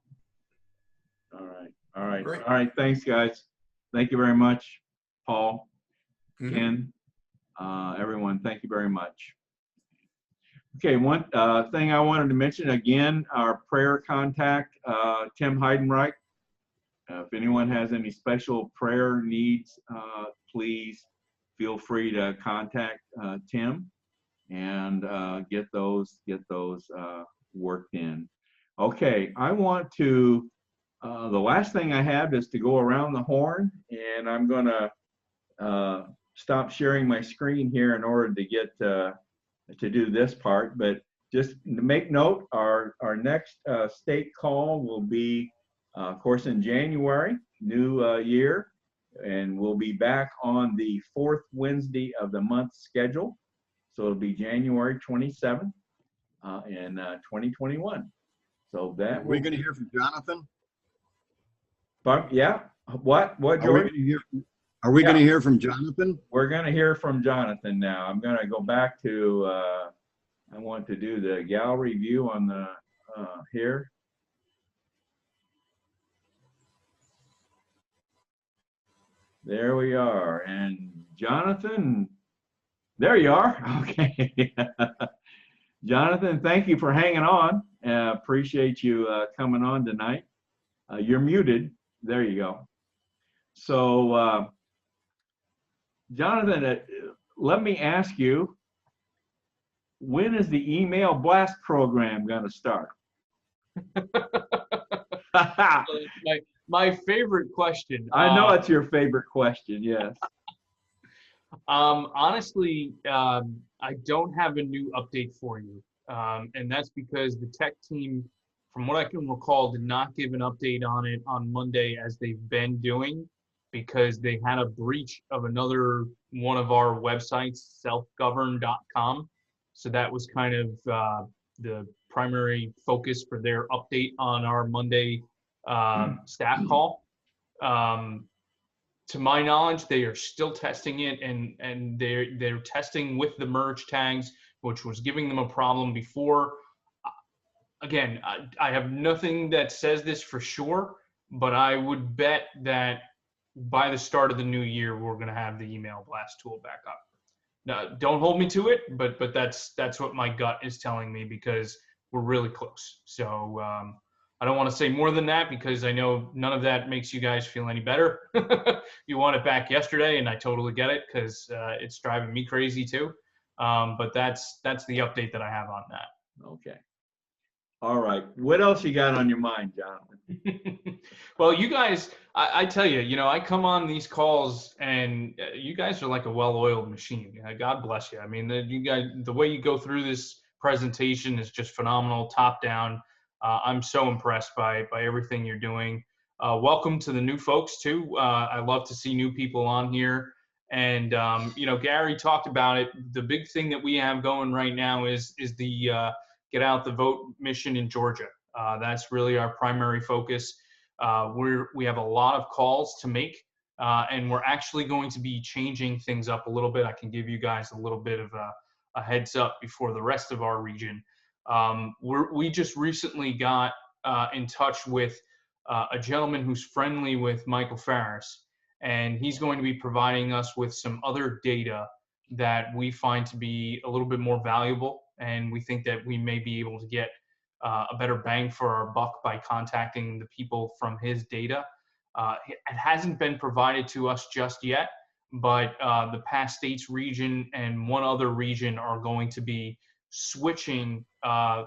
All right, Great. all right. Thanks, guys. Thank you very much, Paul, Ken, everyone. Thank you very much. Okay, one thing I wanted to mention again: our prayer contact, Tim Heidenreich. If anyone has any special prayer needs, please feel free to contact Tim and get those worked in. Okay, I want to, the last thing I have is to go around the horn, and I'm gonna stop sharing my screen here in order to get to do this part. But just to make note, our next state call will be, of course, in January, new year, and we'll be back on the 4th Wednesday of the month schedule. So it'll be January 27th in 2021. So that We're going to hear from Jonathan. But yeah, what George? Are we going to hear from Jonathan? We're going to hear from Jonathan now. I'm going to go back to. I want to do the gallery view on the here. There we are. And Jonathan, there you are. Okay. Jonathan, thank you for hanging on. Appreciate you coming on tonight. You're muted. There you go. So, Jonathan, let me ask you, when is the email blast program going to start? My favorite question. I know it's your favorite question, yes. Honestly, I don't have a new update for you. And that's because the tech team, from what I can recall, did not give an update on it on Monday as they've been doing, because they had a breach of another one of our websites, selfgovern.com. So that was kind of the primary focus for their update on our Monday staff call. To my knowledge, they are still testing it, and they're testing with the merge tags, which was giving them a problem before. Again, I have nothing that says this for sure, but I would bet that by the start of the new year, we're going to have the email blast tool back up. Now, don't hold me to it, but that's what my gut is telling me, because we're really close. So I don't want to say more than that, because I know none of that makes you guys feel any better. You want it back yesterday, and I totally get it, because it's driving me crazy too. But that's the update that I have on that. Okay. All right. What else you got on your mind, Jonathan? Well, you guys, I tell you, I come on these calls, and you guys are like a well-oiled machine. God bless you. I mean, you guys, the way you go through this presentation is just phenomenal, top down. I'm so impressed by everything you're doing. Welcome to the new folks too. I love to see new people on here. And Gary talked about it. The big thing that we have going right now is the Get Out the Vote mission in Georgia. That's really our primary focus. We have a lot of calls to make, and we're actually going to be changing things up a little bit. I can give you guys a little bit of a heads up before the rest of our region. We just recently got in touch with a gentleman who's friendly with Michael Farris, and he's going to be providing us with some other data that we find to be a little bit more valuable, and we think that we may be able to get a better bang for our buck by contacting the people from his data. It hasn't been provided to us just yet, but the Past States region and one other region are going to be switching the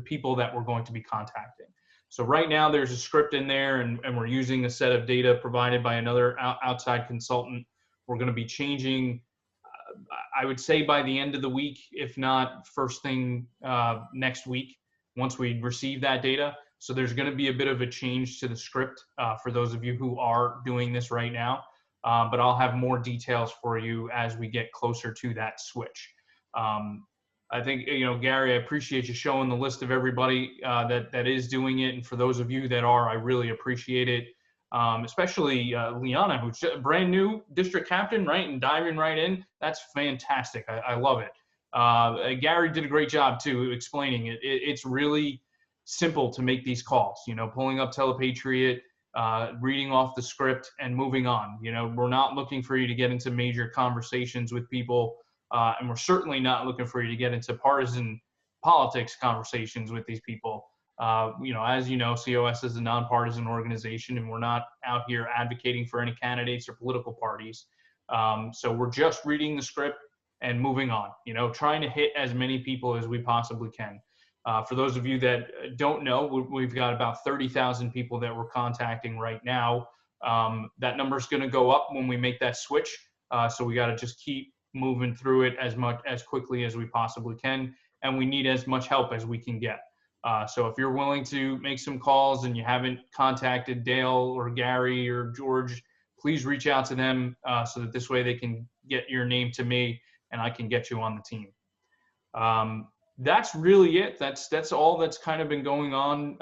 people that we're going to be contacting. So right now there's a script in there, and we're using a set of data provided by another outside consultant. We're going to be changing, I would say by the end of the week, if not first thing next week, once we receive that data. So there's going to be a bit of a change to the script for those of you who are doing this right now. But I'll have more details for you as we get closer to that switch. I think, Gary, I appreciate you showing the list of everybody that is doing it. And for those of you that are, I really appreciate it. Especially Liana, who's a brand new district captain, right? And diving right in. That's fantastic. I love it. Gary did a great job too, explaining it. It's really simple to make these calls, pulling up Telepatriot, reading off the script and moving on. We're not looking for you to get into major conversations with people. And we're certainly not looking for you to get into partisan politics conversations with these people. As you know, COS is a nonpartisan organization, and we're not out here advocating for any candidates or political parties. So we're just reading the script and moving on, trying to hit as many people as we possibly can. For those of you that don't know, we've got about 30,000 people that we're contacting right now. That number is going to go up when we make that switch. So we got to just keep moving through it as quickly as we possibly can, and we need as much help as we can get. So if you're willing to make some calls and you haven't contacted Dale or Gary or George, please reach out to them so that this way they can get your name to me and I can get you on the team. That's really it. That's all that's kind of been going on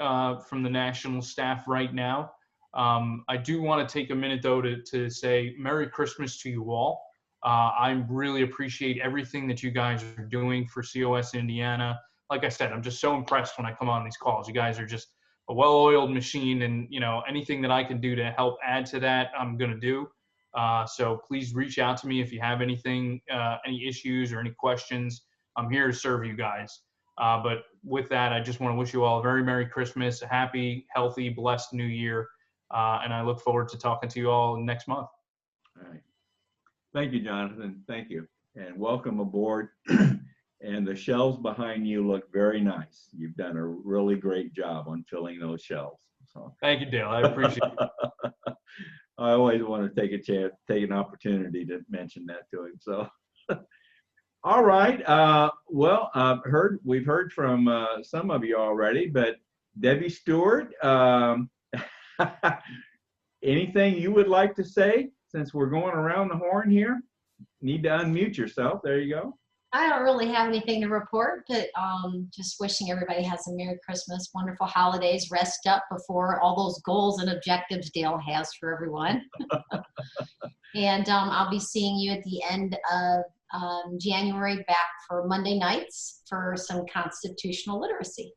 from the national staff right now. I do want to take a minute though to say Merry Christmas to you all. I really appreciate everything that you guys are doing for COS Indiana. Like I said, I'm just so impressed when I come on these calls. You guys are just a well-oiled machine, and anything that I can do to help add to that, I'm going to do. So please reach out to me if you have anything, any issues or any questions. I'm here to serve you guys. But with that, I just want to wish you all a very Merry Christmas, a happy, healthy, blessed New Year. And I look forward to talking to you all next month. All right. Thank you, Jonathan. Thank you. And welcome aboard. And the shelves behind you look very nice. You've done a really great job on filling those shelves. So. Thank you, Dale. I appreciate it. I always want to take an opportunity to mention that to him. So, All right. Well, we've heard from some of you already, but Debbie Stewart, anything you would like to say since we're going around the horn here? Need to unmute yourself. There you go. I don't really have anything to report, but just wishing everybody has a Merry Christmas, wonderful holidays, rest up before all those goals and objectives Dale has for everyone. And I'll be seeing you at the end of January back for Monday nights for some constitutional literacy.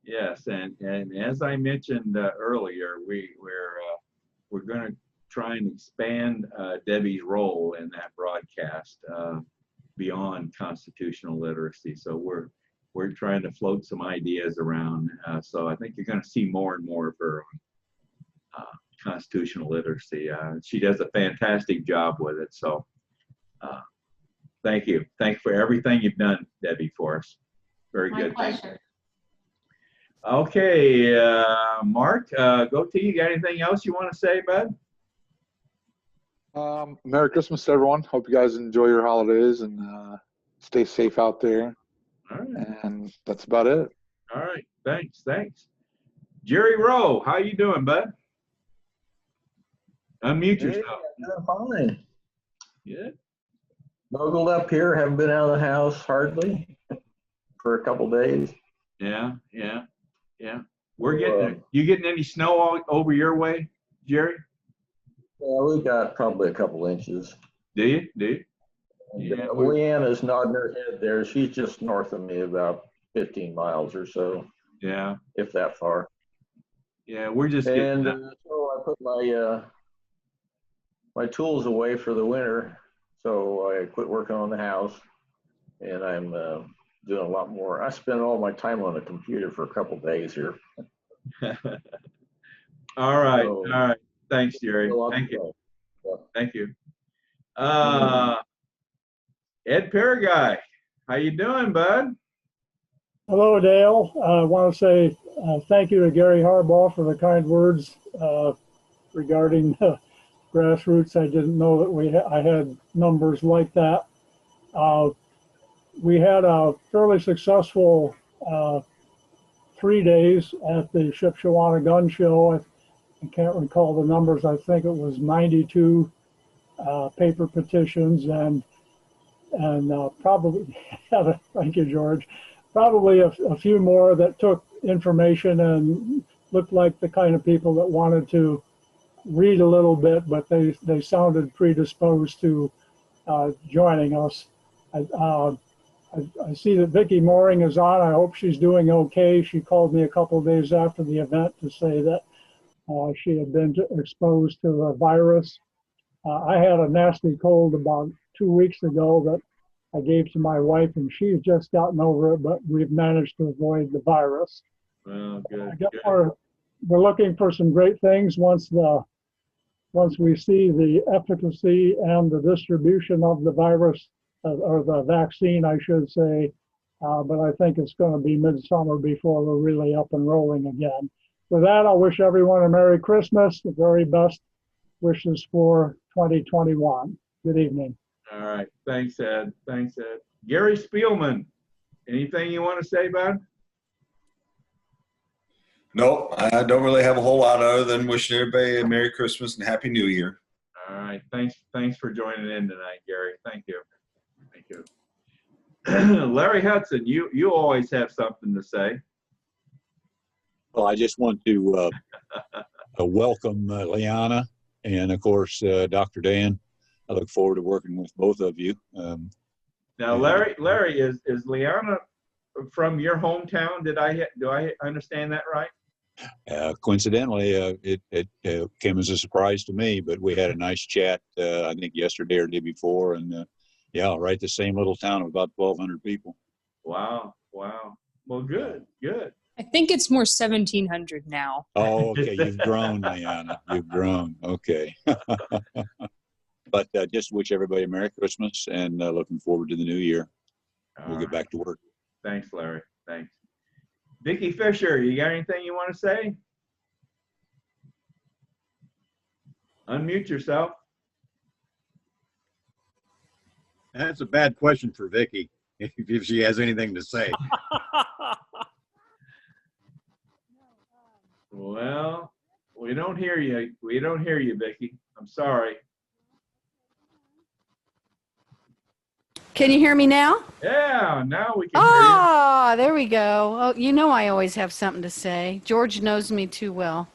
Yes, and as I mentioned earlier, we're going to try and expand Debbie's role in that broadcast beyond constitutional literacy. So we're trying to float some ideas around. So I think you're going to see more and more of her on constitutional literacy. She does a fantastic job with it. So thank you. Thanks for everything you've done, Debbie, for us. Very good. My pleasure. Okay, Mark, go to you. Got anything else you want to say, bud? Merry Christmas to everyone. Hope you guys enjoy your holidays and stay safe out there. All right. And that's about it. All right. Thanks. Jerry Rowe, how you doing, bud? Unmute yourself. Doing fine. Good. Snuggled up here. Haven't been out of the house hardly for a couple days. Yeah. We're getting. You getting any snow all over your way, Jerry? Yeah, we got probably a couple inches. Do you? Yeah, Leanna's nodding her head there. She's just north of me, about 15 miles or so. Yeah. If that far. Yeah, we're just and getting. So I put my tools away for the winter. So I quit working on the house, and I'm doing a lot more. I spend all my time on the computer for a couple days here. All right. Thanks, Jerry. Thank you. Thank you. Ed Paraguay, how you doing, bud? Hello, Dale. I want to say thank you to Gary Harbaugh for the kind words regarding grassroots. I didn't know that I had numbers like that. We had a fairly successful 3 days at the Shipshewana Gun Show. I can't recall the numbers. I think it was 92 paper petitions and probably, thank you, George, probably a few more that took information and looked like the kind of people that wanted to read a little bit, but they sounded predisposed to joining us. I see that Vicki Mooring is on. I hope she's doing okay. She called me a couple of days after the event to say that she had been exposed to a virus. I had a nasty cold about 2 weeks ago that I gave to my wife, and she's just gotten over it, but we've managed to avoid the virus. Well, good. I guess we're looking for some great things once we see the efficacy and the distribution of the virus, or the vaccine, I should say. But I think it's going to be midsummer before we're really up and rolling again. With that, I'll wish everyone a Merry Christmas, the very best wishes for 2021. Good evening. All right. Thanks, Ed. Gary Spielman, anything you want to say, bud? Nope, I don't really have a whole lot other than wishing everybody a Merry Christmas and Happy New Year. All right. Thanks for joining in tonight, Gary. Thank you. Larry Hudson, you always have something to say. Well, I just want to welcome Liana and, of course, Dr. Dan. I look forward to working with both of you. Now, Larry, is Liana from your hometown? Do I understand that right? Coincidentally, it came as a surprise to me, but we had a nice chat, I think yesterday or the day before, and yeah, right, the same little town of about 1,200 people. Wow. Well, good. I think it's more 1,700 now. Oh, okay. You've grown, Liana. You've grown. Okay. But just wish everybody a Merry Christmas and looking forward to the new year. We'll get back to work. Thanks, Larry. Thanks. Vicki Fisher, you got anything you want to say? Unmute yourself. That's a bad question for Vicky, if she has anything to say. Well, we don't hear you. We don't hear you, Vicky. I'm sorry. Can you hear me now? Yeah, now we can hear Ah, there we go. Oh, you know I always have something to say. George knows me too well.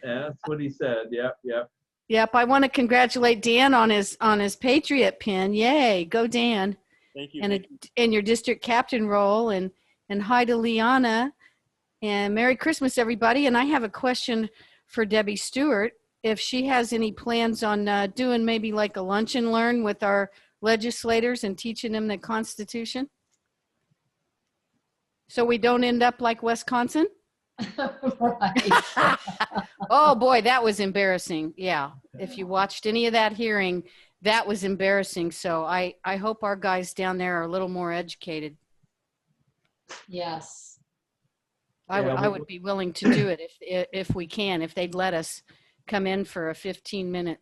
you. Yeah, that's what he said. Yep, yep. Yep, I want to congratulate Dan on his Patriot pin. Yay, go Dan! Thank you. And your district captain role, and hi to Liana, and Merry Christmas, everybody. And I have a question for Debbie Stewart, if she has any plans on doing maybe like a lunch and learn with our legislators and teaching them the Constitution, so we don't end up like Wisconsin. Oh boy, that was embarrassing. Yeah, if you watched any of that hearing, that was embarrassing. So I hope our guys down there are a little more educated. Yes. I would be willing to do it if we can, if they'd let us come in for a 15-minute,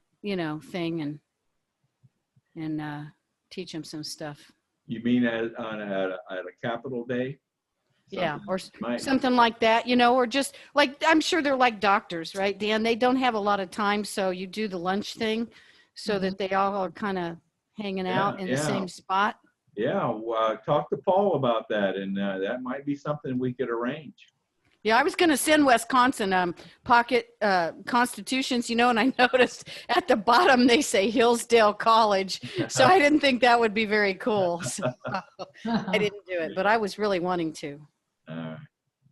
thing and teach them some stuff. You mean at a Capitol Day? Yeah, or something like that, or just like, I'm sure they're like doctors, right, Dan? They don't have a lot of time, so you do the lunch thing so that they all are kind of hanging out in the same spot. Yeah, talk to Paul about that, and that might be something we could arrange. Yeah, I was going to send Wisconsin pocket constitutions, and I noticed at the bottom they say Hillsdale College, so I didn't think that would be very cool. So I didn't do it, but I was really wanting to.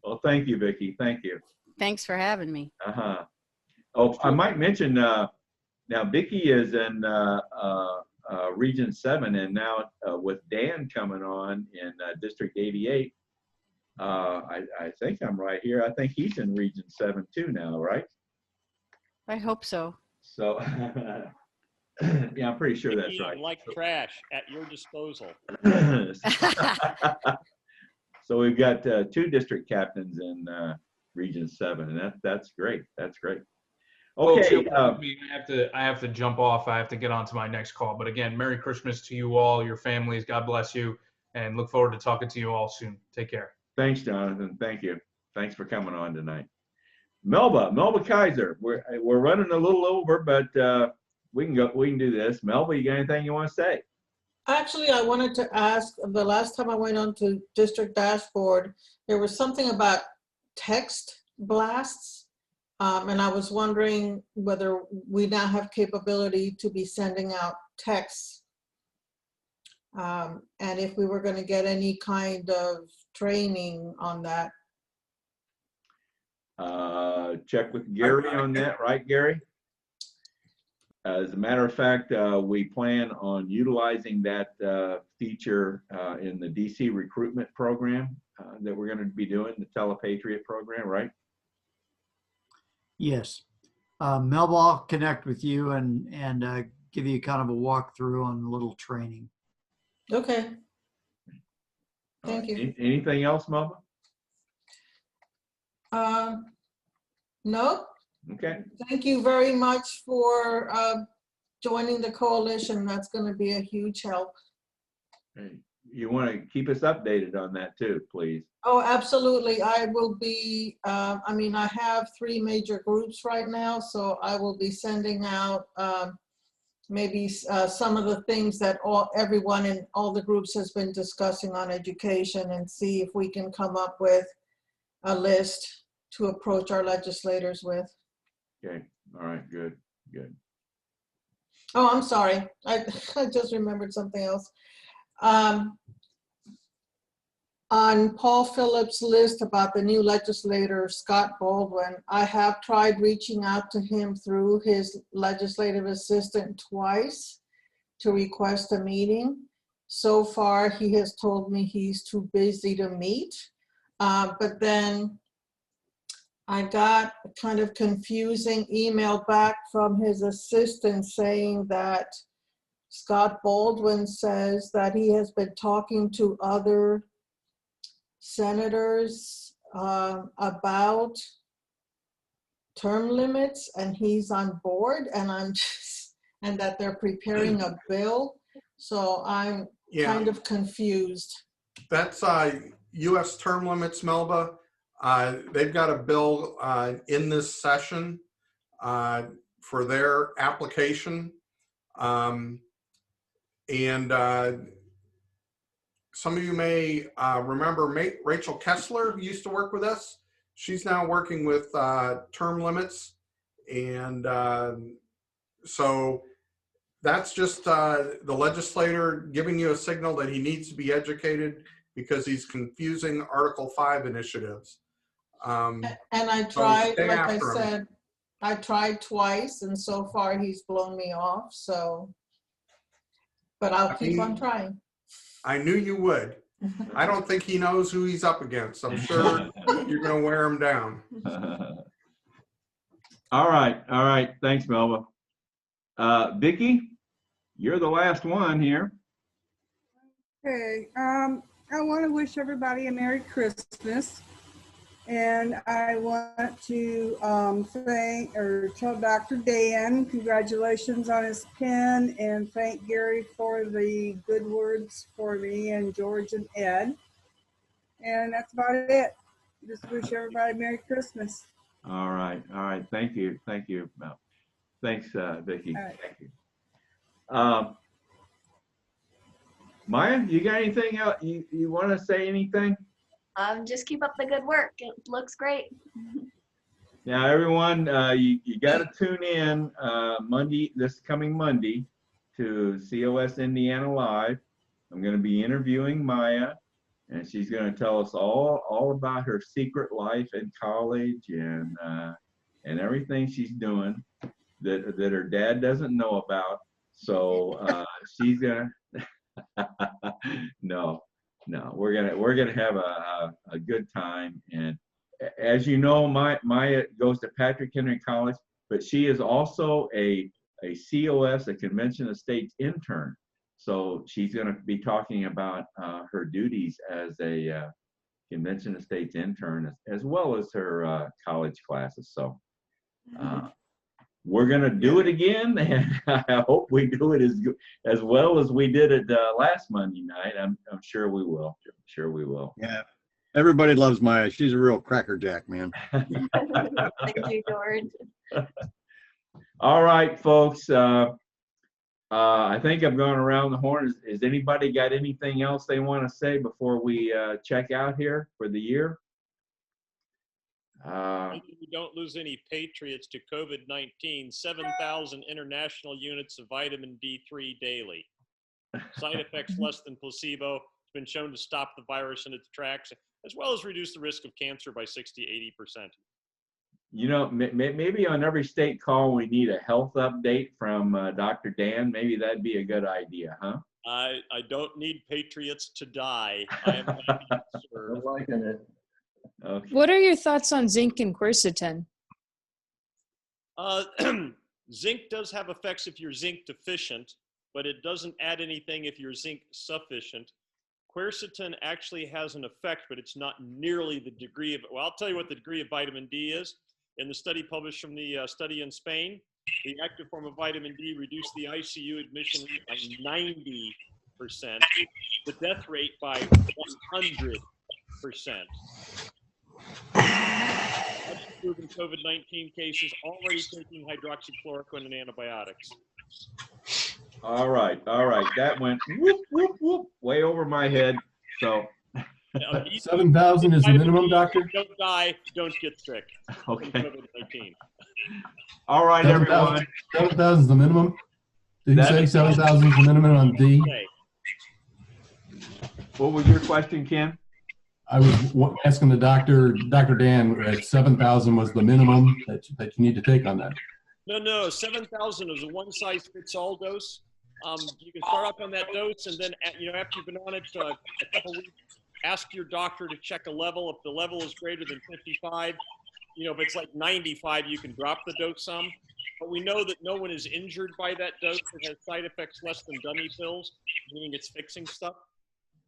Well, thank you, Vicki. Thank you. Thanks for having me. Oh, I might mention now Vicki is in Region 7, and now with Dan coming on in District 88. I think I'm right here. I think he's in Region 7 too now, right? I hope so. So, yeah, I'm pretty sure that's right. Like trash at your disposal. So we've got 2 district captains in Region 7, and that's great. That's great. Okay. I have to jump off. I have to get on to my next call. But again, Merry Christmas to you all, your families. God bless you, and look forward to talking to you all soon. Take care. Thanks, Jonathan. Thank you. Thanks for coming on tonight. Melba Kaiser. We're running a little over, but we can go. We can do this. Melba, you got anything you want to say? Actually, I wanted to ask, the last time I went on to district dashboard, there was something about text blasts. And I was wondering whether we now have capability to be sending out texts. And if we were going to get any kind of training on that. Check with Gary on that, right, Gary? As a matter of fact, we plan on utilizing that feature in the DC recruitment program that we're going to be doing, the Telepatriot program, right? Yes. Melba, I'll connect with you and give you kind of a walkthrough on a little training. Okay. Thank you. Anything else, Melba? No. Okay. Thank you very much for joining the coalition. That's going to be a huge help. You want to keep us updated on that too, please. Oh, absolutely. I will be, I mean, I have 3 major groups right now, so I will be sending out maybe some of the things that everyone in all the groups has been discussing on education, and see if we can come up with a list to approach our legislators with. Okay. All right. Good. Good. Oh, I'm sorry. I just remembered something else. On Paul Phillips' list about the new legislator, Scott Baldwin, I have tried reaching out to him through his legislative assistant twice to request a meeting. So far, he has told me he's too busy to meet. But then I got a kind of confusing email back from his assistant saying that Scott Baldwin says that he has been talking to other senators about term limits, and he's on board, and and that they're preparing a bill. So I'm Yeah. kind of confused. That's U.S. term limits, Melba. They've got a bill in this session for their application. And some of you may remember Rachel Kessler, who used to work with us. She's now working with term limits. And so that's just the legislator giving you a signal that he needs to be educated because he's confusing Article 5 initiatives. And I tried, like I said, I tried twice, and so far he's blown me off. So, but I'll keep on trying. I knew you would. I don't think he knows who he's up against. I'm sure you're going to wear him down. All right. Thanks, Melba. Vicki, you're the last one here. Okay, I want to wish everybody a Merry Christmas. And I want to tell Dr. Dan congratulations on his pen, and thank Gary for the good words for me and George and Ed. And that's about it. Just wish everybody Merry Christmas. All right. Thank you, Mel. Thanks, Vicki. Right. Thank you. Maya, you got anything else? You want to say anything? Just keep up the good work. It looks great. Now, everyone, you got to tune in this coming Monday to COS Indiana Live. I'm going to be interviewing Maya, and she's going to tell us all about her secret life in college and everything she's doing that her dad doesn't know about. So she's gonna no, we're gonna have a good time. And as you know, Maya goes to Patrick Henry College, but she is also a COS, a Convention of States intern. So she's going to be talking about her duties as a Convention of States intern, as well as her college classes. So we're going to do it again, and I hope we do it as well as we did it last Monday night. I'm sure we will. Yeah. Everybody loves Maya. She's a real crackerjack, man. Thank you, George. All right, folks. I think I've gone around the horn. Has anybody got anything else they want to say before we check out here for the year? We don't lose any patriots to COVID-19. 7,000 international units of vitamin D3 daily. Side effects less than placebo. It's been shown to stop the virus in its tracks, as well as reduce the risk of cancer by 60–80%. You know, maybe on every state call we need a health update from Dr. Dan. Maybe that'd be a good idea, huh? I don't need patriots to die. I am happy to serve. I'm liking it. Okay. What are your thoughts on zinc and quercetin? Zinc does have effects if you're zinc deficient, but it doesn't add anything if you're zinc sufficient. Quercetin actually has an effect, but it's not nearly the degree of, well, I'll tell you what the degree of vitamin D is. In the study published from the study in Spain, the active form of vitamin D reduced the ICU admission rate by 90%, the death rate by 100%. That's proven COVID-19 cases already taking hydroxychloroquine and antibiotics. All right. That went whoop, whoop, whoop, way over my head. So 7,000 is the minimum, doctor? Don't die, don't get sick. Okay. COVID-19. All right, everyone. 7,000 is the minimum? Did you say 7,000 is the minimum on D? What was your question, Ken? I was asking the Dr. Dan, 7,000 was the minimum that you need to take on that. No, 7,000 is a one-size-fits-all dose. You can start off on that dose, and then after you've been on it a couple weeks, ask your doctor to check a level. If the level is greater than 55, if it's like 95, you can drop the dose some. But we know that no one is injured by that dose. It has side effects less than dummy pills, meaning it's fixing stuff.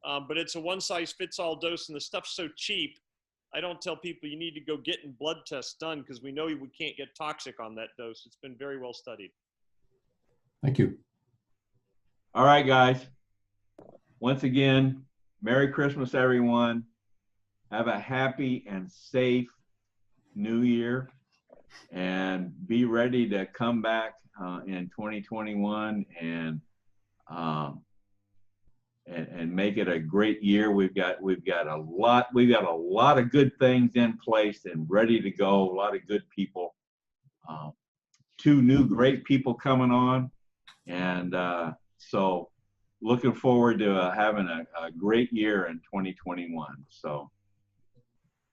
But it's a one-size-fits-all dose, and the stuff's so cheap, I don't tell people you need to go getting blood tests done because we know we can't get toxic on that dose. It's been very well studied. Thank you. All right, guys. once again, Merry Christmas, everyone. Have a happy and safe New Year, and be ready to come back in 2021 and make it a great year. We've got a lot of good things in place and ready to go. A lot of good people. 2 new great people coming on, and so looking forward to having a great year in 2021. So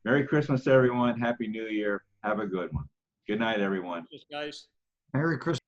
Merry Christmas, everyone. Happy New Year. Have a good one. Good night, everyone. Guys. Merry Christmas.